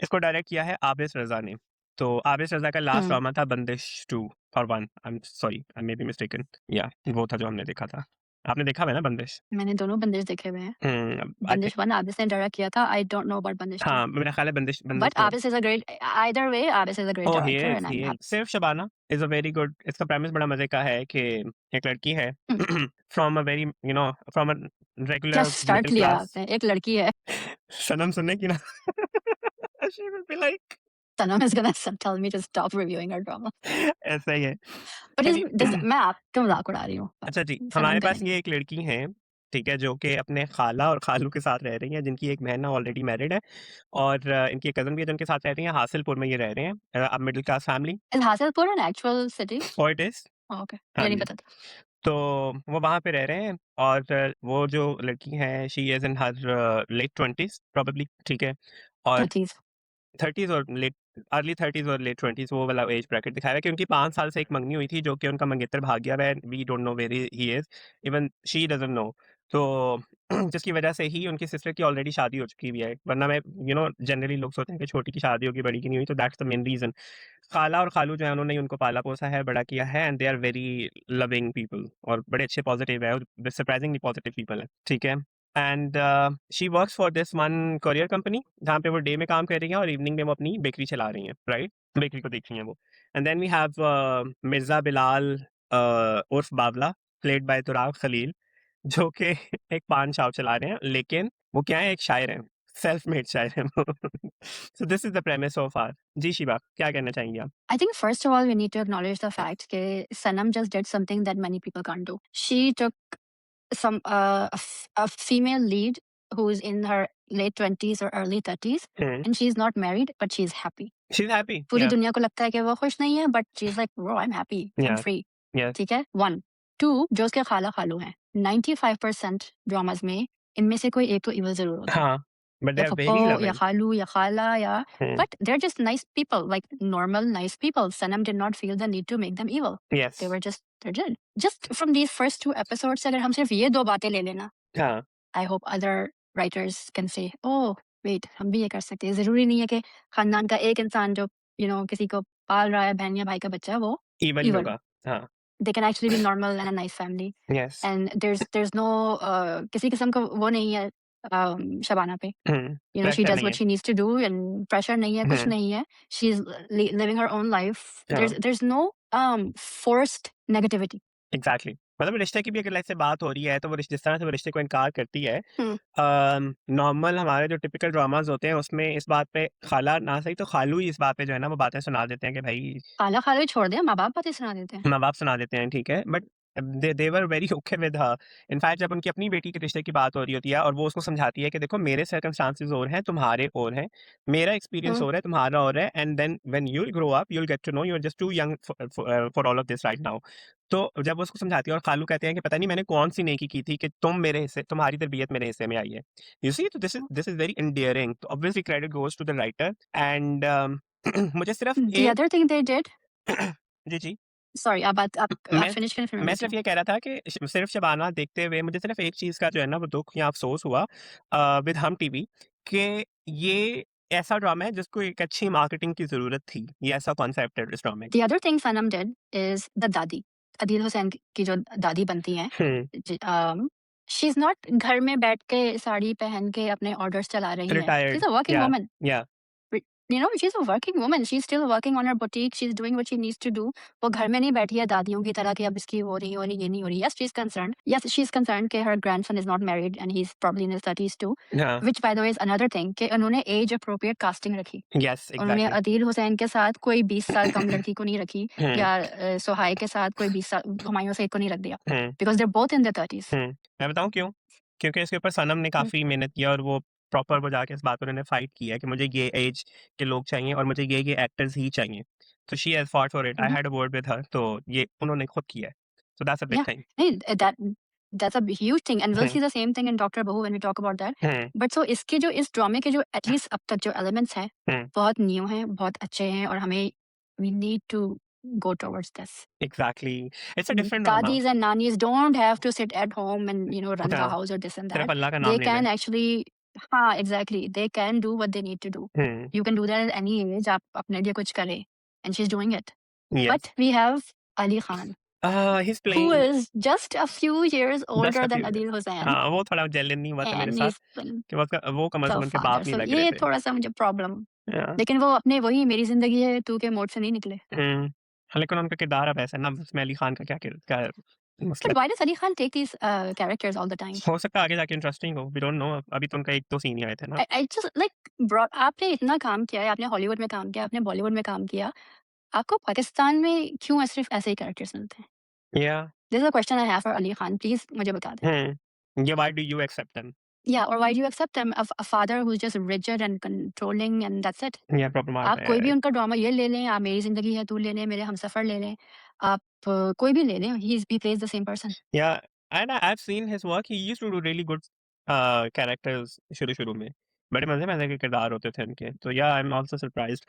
इसको डायरेक्ट किया है आबिस रजा ने। तो आबिस रजा का लास्ट हुँ, ड्रामा था बंदिश 2 और 1, आई am sorry, I may be mistaken, या वो था जो हमने देखा था। आपने देखा हुआ है ना बंदिश? मैंने दोनों बंदिश देखे हुए हैं। आई थिंक, बंदिश 1 आबिस ने डायरेक्ट किया था, आई डोंट नो अबाउट बंदिश 2। हाँ, मेरा ख्याल है बंदिश बंदिश But 2। Abis is a great either way, Abis is a great oh director and he I'm is. happy. सिर्फ Shabana is a very good, इसका प्रेमिस बड़ा मज़े का है कि एक लड़की है hmm, from a very from a क्या रेगुलर स्टार्ट मिडल लिया क्लास। आपने, एक लड़की है, सनम सुनने की ना she will be like Sanam is gonna tell me to stop reviewing her drama. ऐसा ही है। But एनी मैं आपका मज़ाक उड़ा रही हूँ, अच्छा जी, सनम हमारे करें। पास ये एक लड़की है, ठीक है, जो कि अपने खाला और खालू के साथ रह रही हैं, जिनकी एक बहन ऑलरेडी मैरिड है, और इनकी एक कज़न भी है जिनके साथ रह रही हैं, हासिलपुर में ये रह रहे हैं। अब middle class family, Is Hasilpur an actual city? So it is. Oh, okay, हाँ मुझे नहीं जी। पता था। तो वो वहाँ पे रह रहे हैं, और वो जो लड़की है she is in her late 20s probably, ठीक है? और 30s 30s और लेट अर्ली 30s और लेट 20s वो वाला एज ब्रैकेट दिखाया हुआ है कि उनकी 5 साल से एक मंगनी हुई थी, जो कि उनका मंगेतर भाग गया हुआ है। We don't know where he is, even she doesn't know. तो जिसकी वजह से ही उनकी सिस्टर की ऑलरेडी शादी हो चुकी हुई है। वरना मैं जनरली लोग सोचते हैं कि छोटी की शादी होगी, बड़ी की नहीं हुई, तो दैट्स द मेन रीज़न। खाला और खालू जो है उन्होंने ही उनको पाला-पोसा है, बड़ा किया है, and they are very loving people, और बड़े अच्छे पॉज़िटिव है, और सरप्राइजिंगली पॉज़िटिव पीपल है, ठीक है? And she works for this one courier company, जहाँ पे वो डे में काम कर रही हैं और इवनिंग में वो अपनी बेकरी चला रही हैं, राइट? बेकरी को देख रही हैं वो। And then we have Mirza Bilal उर्फ बावला, प्लेड बाय तुराग खलील, जो कि एक पान शॉप चला रहे हैं, लेकिन वो क्या है, एक शायर हैं, सेल्फ मेड शायर हैं वो। So this is the premise so far. जी शिवा, क्या कहना चाहेंगी आप? I think first of all we need to acknowledge the fact that Sanam just did something that many people can't do. She took a female lead who's in her late 20s or early 30s hmm, and she's not married but she's happy. She is happy, पूरी या, दुनिया को लगता है कि वो खुश नहीं है but she is like bro I am happy, I am या, फ्री। यस, ठीक है? 1 2 जो उसके खाला-खालू हैं, 95% ड्रामास में इनमें से कोई एक तो इविल ज़रूर होता है। हाँ, बट दे या आर फूफो वेरी या लविंग। खालू या खाला या हुँ, but they're just nice people, like normal nice people. Sanam did not feel the need to make them evil. Yes, They were they're good. Just from these first 2 episodes अगर हम सिर्फ ये 2 बातें ले लेना, हाँ, I hope other writers can say, "Oh, wait, हम भी ये कर सकते हैं।" ज़रूरी नहीं है कि खानदान का एक इंसान जो किसी को पाल रहा है, बहन या भाई का बच्चा, वो इविल ही evil होगा। हो। हाँ, They can actually be normal and a nice family. Yes, And there's no किसी किस्म का वो नहीं है शबाना पे। हुँ, She प्रेशर does नहीं what है। she needs to do and pressure नहीं है, कुछ हुँ, नहीं है। She's living her own life. हाँ। There's no forced negativity. Exactly, मतलब रिश्ते की भी अगर लाइक से बात हो रही है, तो वो जिस तरह से वो रिश्ते को इनकार करती है, हुँ, नॉर्मल हमारे जो टिपिकल ड्रामाज़ होते हैं, उसमें इस बात पे खाला ना सही तो खालू ही इस बात पे जो है ना, वो बातें सुना देते हैं कि भाई, खाला-खाला छोड़ दें, माँ-बाप बातें सुना देते हैं। माँ-बाप सुना देते हैं, ठीक है, but they were very okay with her. In fact जब उनकी अपनी बेटी के रिश्ते की बात हो रही होती है, और वो उसको समझाती है कि देखो मेरे सर्कमस्टांसेस और हैं, तुम्हारे और हैं, मेरा एक्सपीरियंस हुँ, और है, तुम्हारा और है, and then when you will grow up you will get to know you are just too young for all of this right now. तो जब वो उसको समझाती है, और खालू कहते हैं कि पता नहीं मैंने कौन-सी नेकी की थी कि तुम मेरे हिस्से, तुम्हारी तरबियत मेरे हिस्से में आई है। यू सी, तो दिस इज़ वेरी एंडियरिंग, तो obviously credit goes to the writer, and मुझे सिर्फ the एक other thing they did जी, जी। सॉरी आप मैं फिनिश करें फिर मैं मैं बोलती सिर्फ़ हूँ। ये कह रहा था कि सिर्फ़ शबाना देखते हुए मुझे सिर्फ़ एक चीज़ का जो है ना वो दुःख या अफ़सोस हुआ विद हम टीवी, कि ये ऐसा ड्रामा है जिसको एक अच्छी मार्केटिंग की ज़रूरत थी। ये ऐसा कॉन्सेप्ट है इस ड्रामे का। The other thing Sanam did is the दादी, अदील हुसैन की जो दादी बनती हैं, हुँ, शी इज़ नॉट घर में बैठ के साड़ी पहन के अपने ऑर्डर्स चला रही हैं। She retired, is a working या, वुमन। या, she's a working woman. She's still working on her boutique. She's doing what she needs to do. वो घर में नहीं बैठी है दादियों की तरह कि अब इसकी हो रही ये नहीं हो रही। Yes, she's concerned. Yes, she's concerned कि her grandson is not married and he's probably in his 30s too. हाँ, Which by the way is another thing कि उन्होंने age appropriate casting रखी। येस, उन्होंने एग्ज़ैक्टली। अदील हुसैन के साथ कोई 20 साल कम लड़की को नहीं रखी हुँ, या सुहाई के साथ कोई 20 साल हुमायूं सईद को नहीं रख दिया। हुँ, Because they're both in their 30s. हुँ। मैं बताऊँ क्यों? क्योंकि इसके ऊपर सनम ने हुँ, काफ़ी मेहनत किया, और वो प्रॉपर वो जाके इस बात पे उन्होंने फाइट किया कि मुझे ये एज के लोग चाहिए, और मुझे ये एक्टर्स ही चाहिए। तो she has fought for it. I hmm, had a word with her, तो ये उन्होंने खुद किया है। So that's a big yeah. Thing. नहीं, that's a huge thing and we'll hmm, see the same thing in Dr. Bahu when we talk about that. Hmm, but so इसके जो इस ड्रामे के जो एटलीस्ट अब तक जो एलिमेंट्स हैं हुँ, बहुत न्यू हैं, बहुत अच्छे हैं और हमें we need to go towards this. Exactly. It's a different drama. Dadis and nannies don't have to sit at home and, run the हाँ, house or this and सिर्फ that. अल्लाह का They नाम ले लें। can actually, हाँ, exactly. They can do what they need to do. Hmm, You can do that at any age. आप अपने लिए कुछ करें. And she's doing it. yes. But we have Ali Khan, He's who playing is just a few years just older a than few years. Adil Hussain, हाँ, वो थोड़ा जेलइन नहीं हुआ था मेरे and साथ he's been कि वो कम से the कम उनके father. बाप नहीं So लग रहे ये थे। थोड़ा-सा मुझे प्रॉब्लम. या लेकिन वो अपने वही मेरी ज़िंदगी है तू के मोड से नहीं निकले. हाँ, लेकिन उनका किरदार अब ऐसा है ना, उसमें अली खान का क्या मसला But है? why does Ali Khan take these characters all the time? हो सकता है आगे जाके इंटरेस्टिंग हो, वी डोंट नो, अभी तो उनका 1-2 सीन ही आए थे ना। I just like brought आपने इतना काम किया है, आपने हॉलीवुड में काम किया, आपने बॉलीवुड में काम किया. आपको पाकिस्तान में क्यों सिर्फ ऐसे ही कैरेक्टर्स मिलते हैं? या this is a question I have for Ali Khan, please मुझे बता दें. ये why do you accept them? Yeah, or why do you accept them? A father who's just rigid and controlling and that's it. ये problem आता आप कोई भी है। उनका ड्रामा ये ले लें, आप मेरी ज़िंदगी है तू ले लें, मेरे हमसफ़र ले लें, आप कोई भी ले लें, he plays the same person. Yeah, and I've seen his work. He used to do really good characters शुरू-शुरू में। बड़े मज़े-मज़े के किरदार होते थे उनके। तो या आई एम आल्सो सरप्राइज्ड।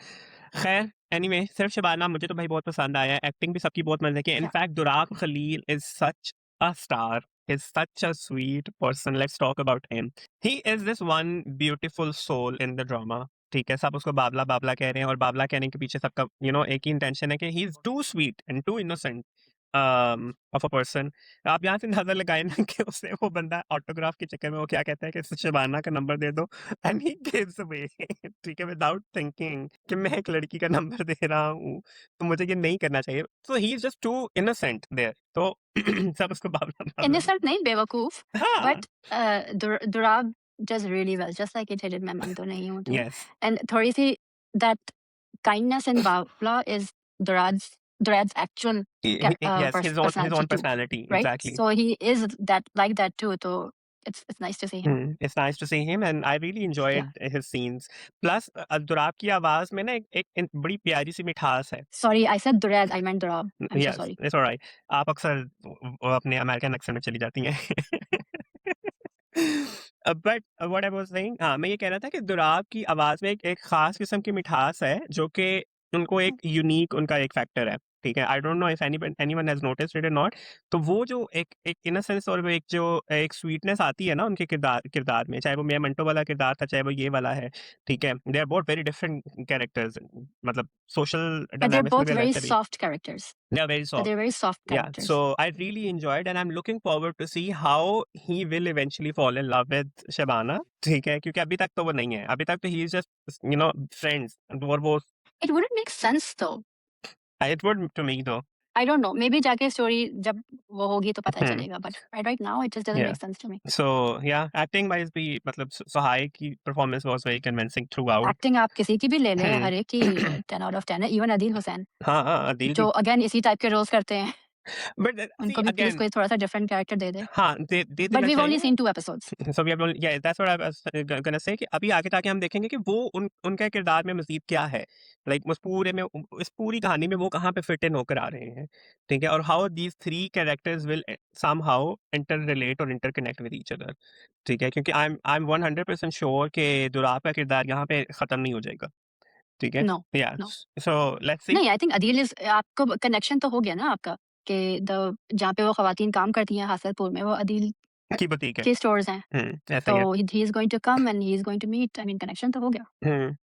खैर एनीवे सिर्फ शबाना मुझे तो भाई बहुत पसंद आया। एक्टिंग भी सबकी बहुत मज़े की है। Yeah. In fact Durab Khalil is such a star, is such a sweet person. Let's talk about him. He is this one beautiful soul in the drama. ठीक है, सब उसको बाबला-बाबला कह रहे हैं और बाबला कहने के पीछे सबका एक ही इंटेंशन है कि he is too sweet and too innocent of a person. आप यहाँ से अंदाज़ा लगाएँ ना कि उसे वो बंदा ऑटोग्राफ के चक्कर में वो क्या कहता है कि शबाना का नंबर दे दो एंड ही गिव्स अवे ठीक है विदाउट थिंकिंग कि मैं एक लड़की का नंबर दे रहा हूँ, तो मुझे ये नहीं करना चाहिए। So he is just too innocent there तो सब उसको बाबला-बाबला इनोसेंट नहीं बेवकूफ़, हाँ, but Durab does really well, just like it did मैं मानती तो नहीं हूँ तो. यस, And थोड़ी-सी that kindness in Bawla is Durad's actual yes his personality own too, personality right? Exactly. So he is that like that too. So it's nice to see him. It's nice to see him and I really Yeah. enjoyed his scenes. Plus Durab की आवाज़ में ना एक बड़ी प्यारी-सी मिठास है। Sorry, I said Durad. I meant Durab. I'm so yes, sorry. It's alright. आप अक्सर अपने अमेरिकन एक्सेंट में चली जाती हैं। But what I was saying हाँ, मैं ये कह रहा था कि दुराब की आवाज़ में एक ख़ास किस्म की मिठास है, जो कि उनको एक यूनिक उनका एक फैक्टर है, ठीक है? I don't know if anyone has noticed it और नॉट। तो वो जो एक इनोसेंस और वो एक स्वीटनेस आती है ना उनके किरदार किरदार में, चाहे वो मियां मंटो वाला किरदार था, चाहे वो ये वाला है, ठीक है? They are both very different characters मतलब सोशल But they're डायनामिक्स में both भी very अलग तरी soft characters. They are very But soft. they're very soft Yeah, so characters. I really enjoyed and I'm looking forward to see how he will eventually fall in love with Shabana, ठीक है? क्योंकि अभी तक तो वो नहीं है, अभी तक तो he is just friends और वो It wouldn't make sense though. it would to me though. I don't know. Maybe जाके story जब वो होगी तो पता Hmm, चलेगा. But right now, it just doesn't yeah. make sense to me. So yeah, acting wise भी मतलब Sahai की performance was very convincing throughout. Acting आप किसी की भी ले लें, Hmm. हर एक की 10 out of 10 है. Even Adil Hussain, हाँ हाँ अदील भी जो again इसी type के roles करते हैं. but see उनको भी please again कोई थोड़ा सा different character दे दे. हाँ दे But देना we've only चाहिए। seen 2 episodes. So we have only yeah that's what I was gonna say कि अभी आगे जाके हम देखेंगे कि वो उनका किरदार में मज़ीद क्या है। लाइक उस पूरे में इस पूरी कहानी में वो कहाँ पे फिट इन होकर आ रहे हैं, ठीक है? और how these 3 characters will somehow inter relate और इंटरकनेक्ट विद ईच अदर, ठीक है? क्योंकि आई एम 100% श्योर कि दुराब का किरदार यहाँ पे खत्म नहीं हो जाएगा, ठीक है? No, या no. सो लेट्स सी नहीं, आई थिंक अदील इज़ आपको कनेक्शन तो हो गया ना आपका कि जहाँ पे वो ख़वातीन काम करती हैं हासलपुर में, वो अदील की बुटीक है। के स्टोर्स हैं. ऐसा तो ही है। He is going to come and he is going to meet. I mean connection तो हो गया.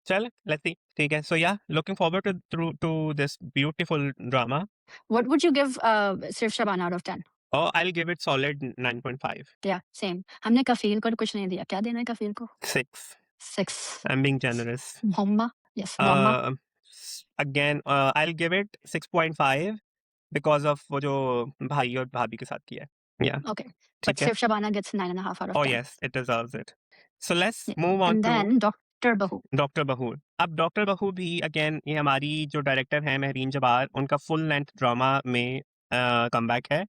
चल लेट्स सी, ठीक है? So yeah looking forward to this beautiful drama. What would you give सिर्फ Shabana out of 10? Oh, I'll give it solid 9.5. या same. हमने कफ़ील को कुछ नहीं दिया. क्या देना है कफ़ील को? 6. 6. I'm being generous. Muamma. Yes Muamma. Uh, again, I'll give it 6.5 because of वो जो भाई और भाभी के साथ किया है। Yeah, okay. बट ठीक है? सिर्फ Shabana gets 9.5 out of Oh 10. yes, it deserves it. So let's move on and to then doctor Bahu. Doctor Bahu. अब डॉक्टर बहू भी अगेन ये हमारी जो डायरेक्टर हैं महरीन जबार उनका फुल लेंथ ड्रामा में कमबैक है।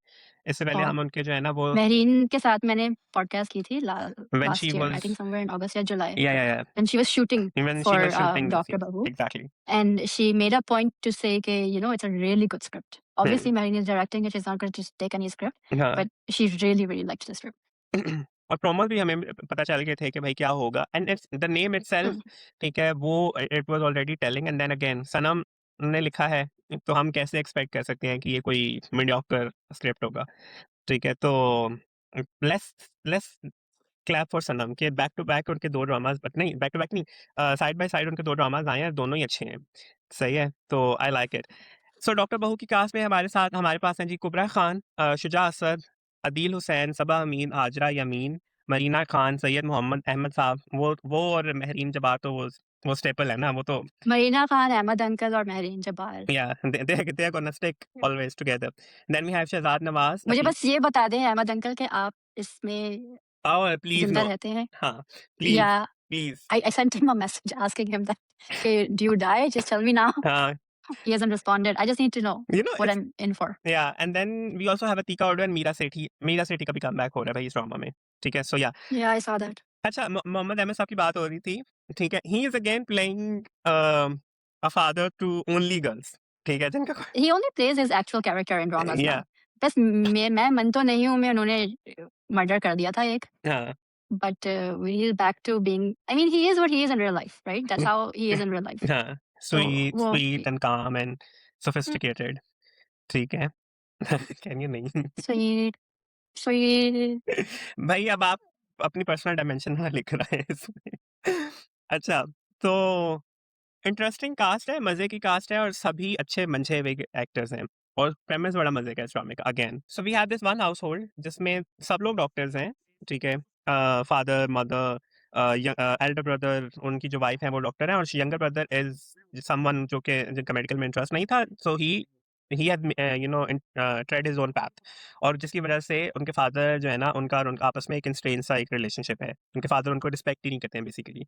इससे पहले और हम उनके जो है ना वो महरीन के साथ मैंने पॉडकास्ट की थी when she last year. I was think somewhere in August या July. yeah And she was shooting when for she was shooting this Dr. yes Babu. exactly And she made a point to say, कि, it's a really good script. hmm. Obviously, Marine is directing it. She's not going to just take any script. हाँ But she really, really liked the script. और promos भी हमें पता चल गए थे कि भाई क्या होगा and it's the name itself Hmm. ठीक है वो it was already telling and then again Sanam ने लिखा है, तो हम कैसे एक्सपेक्ट कर सकते हैं कि ये कोई मीडियोकर स्क्रिप्ट होगा, ठीक है? तो लेट्स लेट्स क्लैप फॉर सनम के बैक टू बैक उनके 2 ड्रामास बट नहीं बैक टू बैक नहीं साइड बाय साइड उनके 2 ड्रामास आए हैं, दोनों ही अच्छे हैं। सही है? तो I like it. So doctor बहू की कास्ट में हमारे पास हैं जी कुबरा खान, शुजा असद, अदील हुसैन, सबा अमीन, हाजरा यामीन, मरीना खान, सैयद मोहम्मद अहमद साहब, वो और महरीन जब्बार तो वो स्टेपल है ना, वो तो मरीना खान, अहमद अंकल और महरीन जब्बार। या they are gonna stick always together. Then we have Shehzad Nawaz, मुझे अती बस ये बता दें अहमद अंकल कि आप इसमें ओह प्लीज़ ज़िंदा नो रहते हैं? हाँ, या please, please I sent him a message asking him that, "Okay, do you die? Just tell me now." हाँ, He hasn't responded. I just need to know you know what it's I'm in for. yeah, and then we also have Atika Urdu and Meera Sethi का भी comeback हो रहा है भाई इस drama में, ठीक है? सो या Yeah, I saw that. अच्छा मोहम्मद अहमद साहब की बात हो रही थी, ठीक है? He is again playing a father to only girls, ठीक है? जिनका कोई He only plays his actual character in dramas या now. बस मैं मन तो नहीं हूँ मैं उन्होंने मर्डर कर दिया था एक, हाँ, but he's back to being I mean he is what he is in real life, right? That's how he is in real life. हाँ, तो स्वीट वो स्वीट एंड काम एंड सोफिस्टिकेटेड, ठीक है? कैन यू नहीं? sweet sweet भाई अब आप अपनी पर्सनल डायमेंशन ना लिख रहे हैं इसमें। अच्छा, तो इंटरेस्टिंग कास्ट है, मज़े की कास्ट है और सभी अच्छे मंझे हुए एक्टर्स हैं और प्रेमिस बड़ा मज़े का है इस ड्रामे का again. So we have this one household जिसमें सब लोग डॉक्टर्स हैं, ठीक है? फादर, मदर, एल्डर ब्रदर उनकी जो वाइफ है वो डॉक्टर है और यंगर ब्रदर इज़ समवन जो कि जिनका मेडिकल में इंटरेस्ट नहीं था, so he had tread his own path और जिसकी वजह से उनके फादर जो है ना उनका और उनका आपस में एक स्ट्रेंज सा एक रिलेशनशिप है। उनके फादर उनको रिस्पेक्ट ही नहीं करते हैं बेसिकली,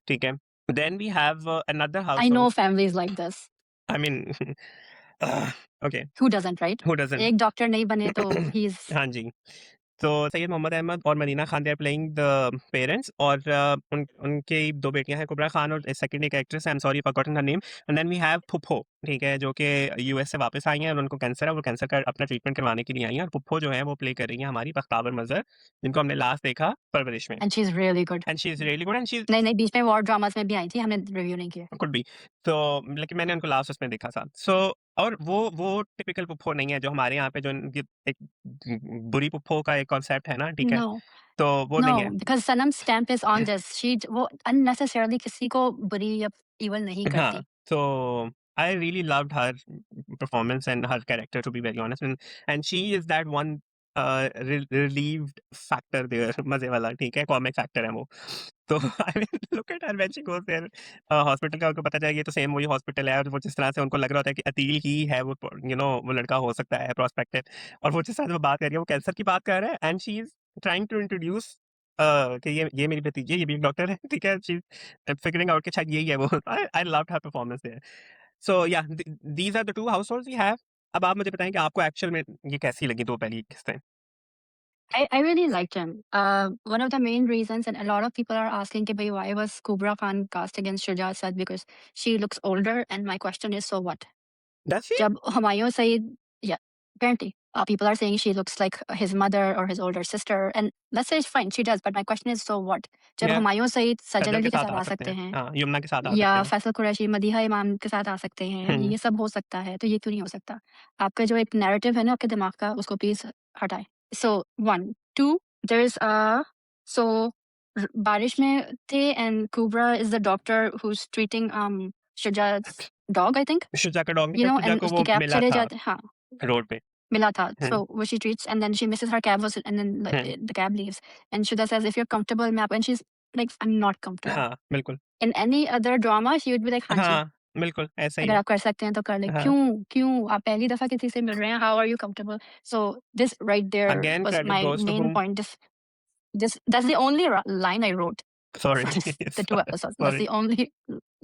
ठीक है? Then we have another I household. know families like this. I mean, okay, Who doesn't, right? who doesn't? एक डॉक्टर नहीं बने तो he's हाँ जी। तो सैयद मोहम्मद अहमद और Marina Khan they are playing the parents और उनकी 2 बेटियाँ हैं कुबरा खान और सेकंड एक एक्ट्रेस है I am sorry forgotten her name and then we have Phuppo, ठीक है? जो कि यूएस से वापस आई हैं और उनको कैंसर है, वो कैंसर का अपना ट्रीटमेंट करवाने के लिए आई हैं और फुप्पो जो है वो प्ले कर रही हैं हमारी बख्तावर मज़हर, जिनको हमने लास्ट देखा परवरिश में and she's really good. And she is really good and she is नहीं नहीं बीच में वॉर ड्रामास में भी आई थी हमने रिव्यू नहीं किया। कुड बी तो लेकिन मैंने उनको लास्ट उसमें देखा था। सो और वो टिपिकल पुप्पो नहीं है जो हमारे यहाँ पे जो इनकी एक बुरी पुप्पो का एक कॉन्सेप्ट है ना, ठीक है? No, तो वो नहीं है। no, because Sanam's stamp is on this. वो unnecessarily किसी को बुरी या evil नहीं हाँ, करती. so I really loved her performance and her character to be very honest and she is that one relieved factor there मज़े वाला, ठीक है? कॉमिक फैक्टर है वो। तो I mean look at her when she goes there hospital का उनको पता चला ये तो सेम वही हॉस्पिटल है और वो जिस तरह से उनको लग रहा होता है कि अतील ही है वो वो लड़का हो सकता है प्रोस्पेक्टिव और वो जिस तरह से वो बात कर रही है वो कैंसर की बात कर रहा है and she is trying to introduce कि ये मेरी भतीजी है, ये भी एक डॉक्टर है, ठीक है? शी इज़ फिगरिंग आउट कि शायद यही है वो। I loved her performance there. So yeah these are the 2 households we have. अब आप मुझे बताएँ कि आपको एक्चुअल में ये कैसी लगी 2 पहली किस्तें? I really liked him. One of the main reasons, and a lot of people are asking कि भाई why was Kubra Khan cast against Shuja Asad because she looks older, and my question is so what? Does she? जब Humayun Saeed, yeah, apparently, people are saying she looks like his mother or his older sister, and let's say fine, she does, but my question is so what? जब या हुमायूं सईद सजल सजल के अली के साथ साथ आ आ सकते सकते हैं। हैं हाँ, यमुना के साथ आ या सकते हैं। फैसल कुरैशी मदीहा इमाम के साथ आ सकते हैं, हुँ। ये सब हो सकता है, तो ये क्यों नहीं हो सकता? आपका जो एक नैरेटिव है ना आपके दिमाग का, उसको प्लीज हटाएं। सो 1 2 देयर इज सो बारिश में थे and Kubra is the doctor who is treating Shuja's dog, I think. Shuja का डॉग नहीं You था, know, शुजा and को उसकी वो कैब मिला चले था जाते, हाँ, रोड पे। मिला था। हुँ, So what she treats, and then she misses her cab was, and then hmm. the cab leaves, and Shuda says, "If you're comfortable, मैं आपको," and she's like, "I'm not comfortable." हाँ, बिल्कुल। In any other drama, she would be like, "हाँ जी, हाँ, बिल्कुल ऐसा ही अगर है। आप कर सकते हैं तो कर लें." हाँ, क्यों? क्यों? आप पहली दफ़ा किसी से मिल रहे हैं, how are you comfortable? So this right there again was credit my goes to main whom? point. This that's the only line I wrote sorry, for the 2 episodes. That's sorry. the only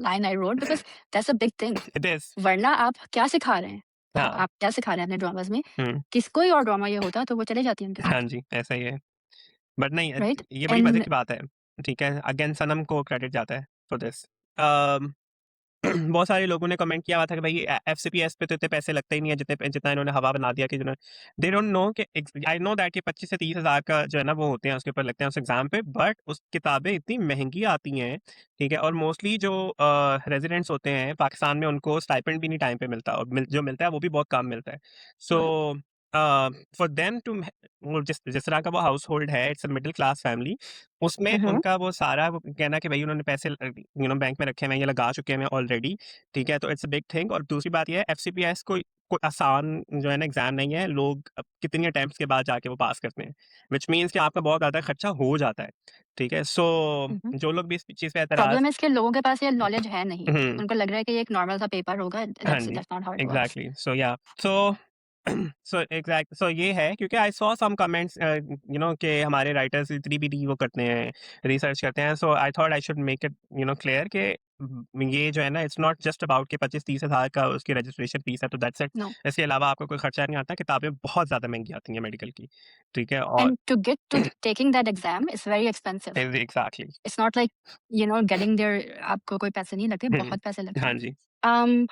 line I wrote because that's a big thing. It is. वरना आप क्या सिखा रहे हैं? हाँ, आप क्या सिखा रहे हैं अपने ड्रामास में? हुँ। किस कोई और ड्रामा ये होता तो वो चले जाती उनके हाँ साथ, जी, ऐसा ही है। बट नहीं राइट? ये बड़ी मज़े एंड की बात है, ठीक है? अगेन सनम को क्रेडिट जाता है फॉर दिस। अम बहुत सारे लोगों ने कमेंट किया हुआ था कि भाई एफसीपीएस पे तो इतने पैसे लगते ही नहीं है जितना इन्होंने हवा बना दिया कि जिन्होंने दे डोंट नो कि आई नो दैट ये 25 से 30 हज़ार का जो है ना वो होते हैं उसके ऊपर लगते हैं उस एग्जाम पे, बट उस किताबें इतनी महंगी आती हैं, ठीक है, और मोस्टली जो रेजिडेंट्स होते हैं पाकिस्तान में उनको स्टाइपेंड भी नहीं टाइम पे मिलता, और जो मिलता है वो भी बहुत कम मिलता है। सो राइट। फॉर देम टू, जिस जिस तरह का वो हाउस होल्ड है, it's a middle class family, उसमें हुँ, उनका वो सारा वो कहना कि भाई उन्होंने पैसे बैंक में रखे हुए हैं, ये लगा चुके हैं ऑलरेडी, ठीक है, तो इट्स अ बिग थिंग। और दूसरी बात ये है एफसीपीएस कोई आसान जो है ना एग्जाम नहीं है, लोग कितनी अटेम्प्ट्स के बाद जाके वो पास करते हैं, विच मीन्स कि आपका बहुत ज़्यादा खर्चा हो जाता है, ठीक है। सो हुँ। जो लोग भी इस चीज़ पे एतराज़ प्रॉब्लम है इसके लोगों के पास ये नॉलेज है नहीं। हुँ। उनको लग रहा है कि ये एक नॉर्मल सा पेपर होगा, हाँ दैट्स इट, जी, that's not how it works. Exactly. So yeah, so सो ये है क्योंकि आई सॉ सम कमेंट्स कि हमारे राइटर्स इतनी भी वो करते हैं, रिसर्च करते हैं, so I thought I should make it clear कि ये जो है ना इट्स नॉट जस्ट अबाउट कि 25-30 हज़ार का उसकी रजिस्ट्रेशन फीस है तो दैट्स इट। नो। इसके अलावा आपको कोई खर्चा नहीं आता, किताबें बहुत ज़्यादा महँगी आती हैं मेडिकल की, ठीक है? और and to get to taking that exam is very expensive. Exactly. It's not like getting there, आपको कोई पैसे नहीं लगते, हुँ, बहुत पैसे लगते हाँ हैं। जी,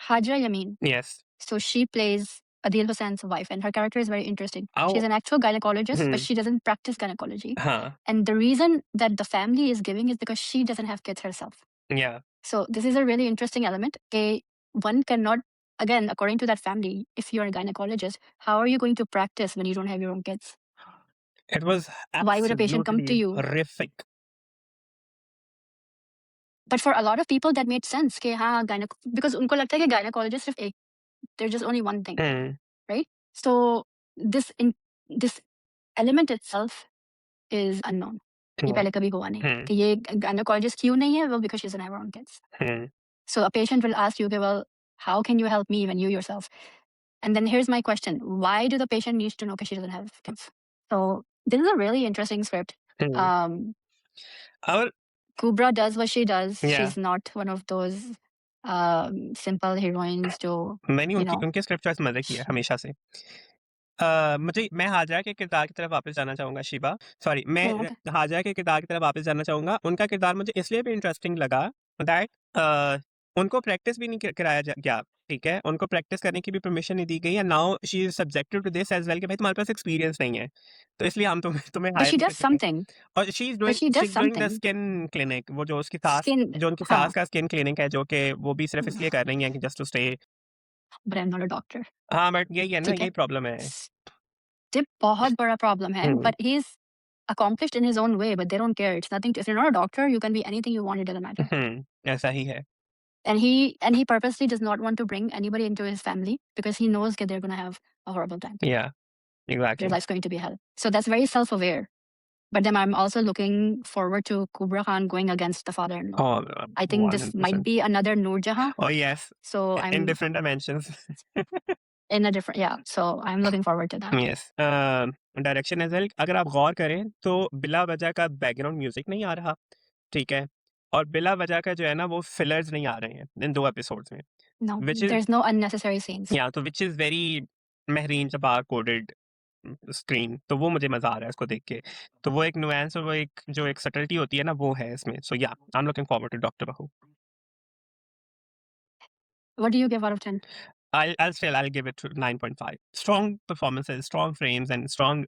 Hajra Yamin, yes. so she plays Adil Hussain's wife, and her character is very interesting. Oh! She's an actual gynecologist, but hmm, she doesn't practice gynecology. हाँ, And the reason that the family is giving is because she doesn't have kids herself. या So this is a really interesting element. One cannot, again, according to that family, if you're a gynecologist, how are you going to practice when you don't have your own kids? It was Why would a patient come absolutely to you? Horrific. But for a lot of people, that made sense. कि हाँ, because उनको लगता है कि gynecologist सिर्फ एक, there's just only one thing, hmm, right? So this element itself is unknown. ये हुँ, पहले कभी हुआ नहीं हुँ, कि ये gynecologist क्यों नहीं है? Well, because she doesn't have her own kids. Hmm, So a patient will ask you, okay, well, how can you help me when you yourself? And then here's my question: why do the patient needs to know because she doesn't have kids? So this is a really interesting script. Hmm, Um, और Kubra does what she does. या She's not one of those simple heroines. जो मैंने you उनकी know, उनके script choice मज़े की है हमेशा से। मैं हाजरा के किरदार की तरफ वापस जाना चाहूँगा शिवा, सॉरी मैं okay. हाजरा के किरदार की तरफ वापस जाना चाहूँगा। उनका किरदार मुझे इसलिए भी इंटरेस्टिंग लगा दैट उनको प्रैक्टिस भी नहीं कराया गया, ठीक है? उनको प्रैक्टिस करने की भी परमिशन नहीं दी गई है। Now she is subjected to this as well कि भाई तुम्हारे पास एक्सपीरियंस नहीं है, तो इसलिए हम तुम्हें तुम्हें But हायर she नहीं कर does सकते। something. और But she she does is doing the something. Skin clinic, वो Skin, जो उनकी huh? सास का स्किन क्लिनिक है, जो कि वो भी सिर्फ़ इसलिए कर रही हैं कि just to stay. But I'm not a doctor. हाँ, बट यही है ना, ठीक है? यही प्रॉब्लम है। ये बहुत बड़ा प्रॉब्लम है, हुँ, but he's accomplished in his own way, but they don't care. It's nothing to, if you're not a doctor, you can be anything you want, it doesn't matter. हुँ, ऐसा ही है। And he purposely does not want to bring anybody into his family because he knows that they're going to have a horrible time. या, Their exactly. life's going to be hell. So that's very self-aware. But then I'm also looking forward to Kubra Khan going against the father-in-law. Oh, I think this might 100%. be another Noor Jahan. Oh, yes, So in I'm different dimensions. in a different, yeah. So I'm looking forward to that. Yes, direction as well अगर आप गौर करें तो बिला वजह का background music नहीं आ रहा, ठीक है? और बिला वजह का जो है ना वो फिलर्स नहीं आ रहे हैं इन 2 एपिसोड्स में, No, which is there's no unnecessary scenes. या तो व्हिच इज़ वेरी महरीन जबार कोडेड स्क्रीन, तो वो मुझे मज़ा आ रहा है उसको देख के। तो वो एक नुआंस और वो एक जो एक सटलिटी होती है ना वो है इसमें। So yeah, I am looking forward to doctor Bahu. What do you give out of 10? I'll give it to 9.5. Strong performances, strong frames, and strong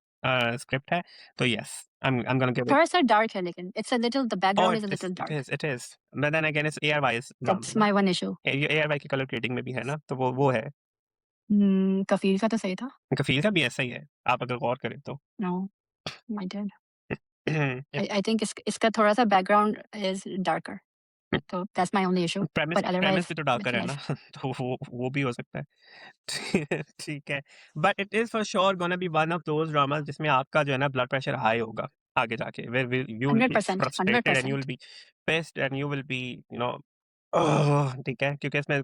script है, तो yes, I'm gonna give it. थोड़ा सा dark है लेकिन it's a little, the Oh, background it is a is, little it dark. is, it is. But then again, it's AR-wise drama That's ना, my one issue. AR-वाई की colour grading में भी है ना, तो वो है। कफील का तो सही था. कफील का भी ऐसा ही है, आप अगर गौर करें तो। No, I did. It I think इसका थोड़ा सा background is darker. So that's my only issue. premise But premise otherwise, भी तो डार्कर it's है ना, nice. तो वो भी हो सकता है। ठीक है, but it is for sure gonna be one of those dramas जिसमें आपका जो है ना ब्लड प्रेशर हाई होगा आगे जाके, where you will be 100%, frustrated and you will 100%. Be pissed and you will be oh! ठीक है, क्योंकि इसमें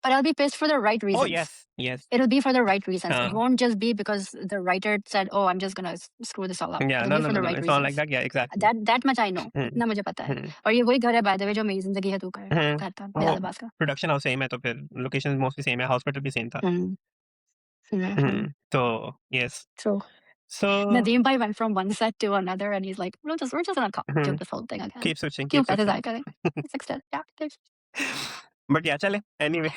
But I'll be pissed for the right oh reasons. Yes, yes, It'll be for the right reasons. It हाँ, won't just be because the writer said, "Oh, I'm just gonna screw this all up." या It'll no, be no, for no, the no, right it's not like reasons. That, yeah exactly. That much I know. Hmm, इतना मुझे पता है. हुँ, और ये वही घर है, by the way, जो मेरी ज़िंदगी है तू कर हुँ, करता वो जलालाबाद का. प्रोडक्शन हाउस सेम है तो फिर लोकेशन मोस्टली सेम है, हॉस्पिटल भी सेम था। हुँ, हुँ, हुँ. तो yes, True. So Nadeem bhai went from one set to another, and he's like, we're just gonna hmm, joke this whole thing again. Keep switching, क्यों keep पैसे switching. ज़ाया करें? Fixed it. Yeah, there's but या चलें anyway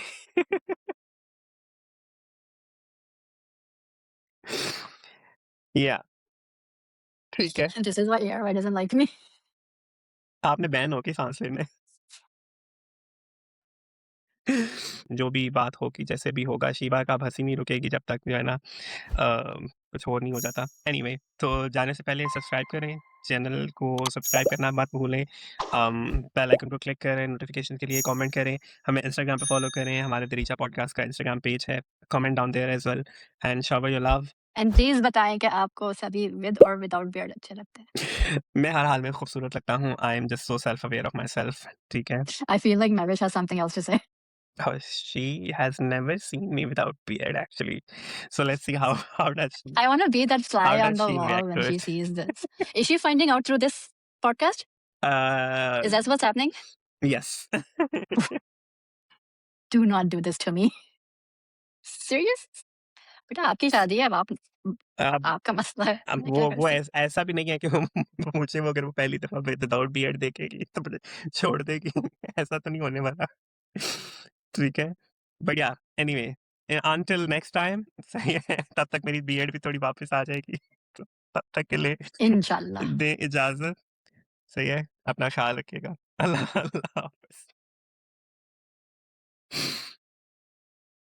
या ठीक है। This is why ARY doesn't like me. आपने बैन हो के साँस लेने। जो भी बात होगी, जैसे भी होगा, शिवा का अब हँसी नहीं रुकेगी जब तक जो है ना कुछ और नहीं हो जाता। एनीवे तो जाने से पहले सब्सक्राइब करें, चैनल को सब्सक्राइब करना मत भूलें। बेल आइकन को क्लिक करें नोटिफ़िकेशन के लिए, कमेंट करें, हमें इंस्टाग्राम पे फॉलो करें, हमारे द रीचा पॉडकास्ट का इंस्टाग्राम पेज है। Comment down there as well and shower your love। And please बताएँ कि आपको सभी विद और विदाउट बियर्ड अच्छे लगते हैं? मैं हर हाल में खूबसूरत लगता हूँ। I am just so self aware of my self. ठीक है? I feel like Mavish has something else to say. She has never seen me without beard actually. So let's see how does she I wanna be that how fly on does the she wall react when to she it? sees this. Is she finding out through this podcast? Uh, Is that what's happening? yes. Do not do this to me. Serious? बेटा आपकी शादी है, अब आप अब आपका मसला है, अब मैं क्या वो कर वो सकती ऐस ऐसा भी नहीं है कि वो मुझे वो अगर वो पहली दफ़ा विदाउट बियर्ड देखेगी तो मुझे छोड़ देगी। ऐसा तो नहीं होने वाला। ठीक है? बट या एनीवे अंटिल नेक्स्ट टाइम सही है, तब तक मेरी बियर्ड भी थोड़ी वापस आ जाएगी। तो तब तक के लिए इंशाल्लाह। दें इजाज़त। सही है? अपना ख़्याल रखिएगा। अल्लाह अल्लाह हाफ़िज़।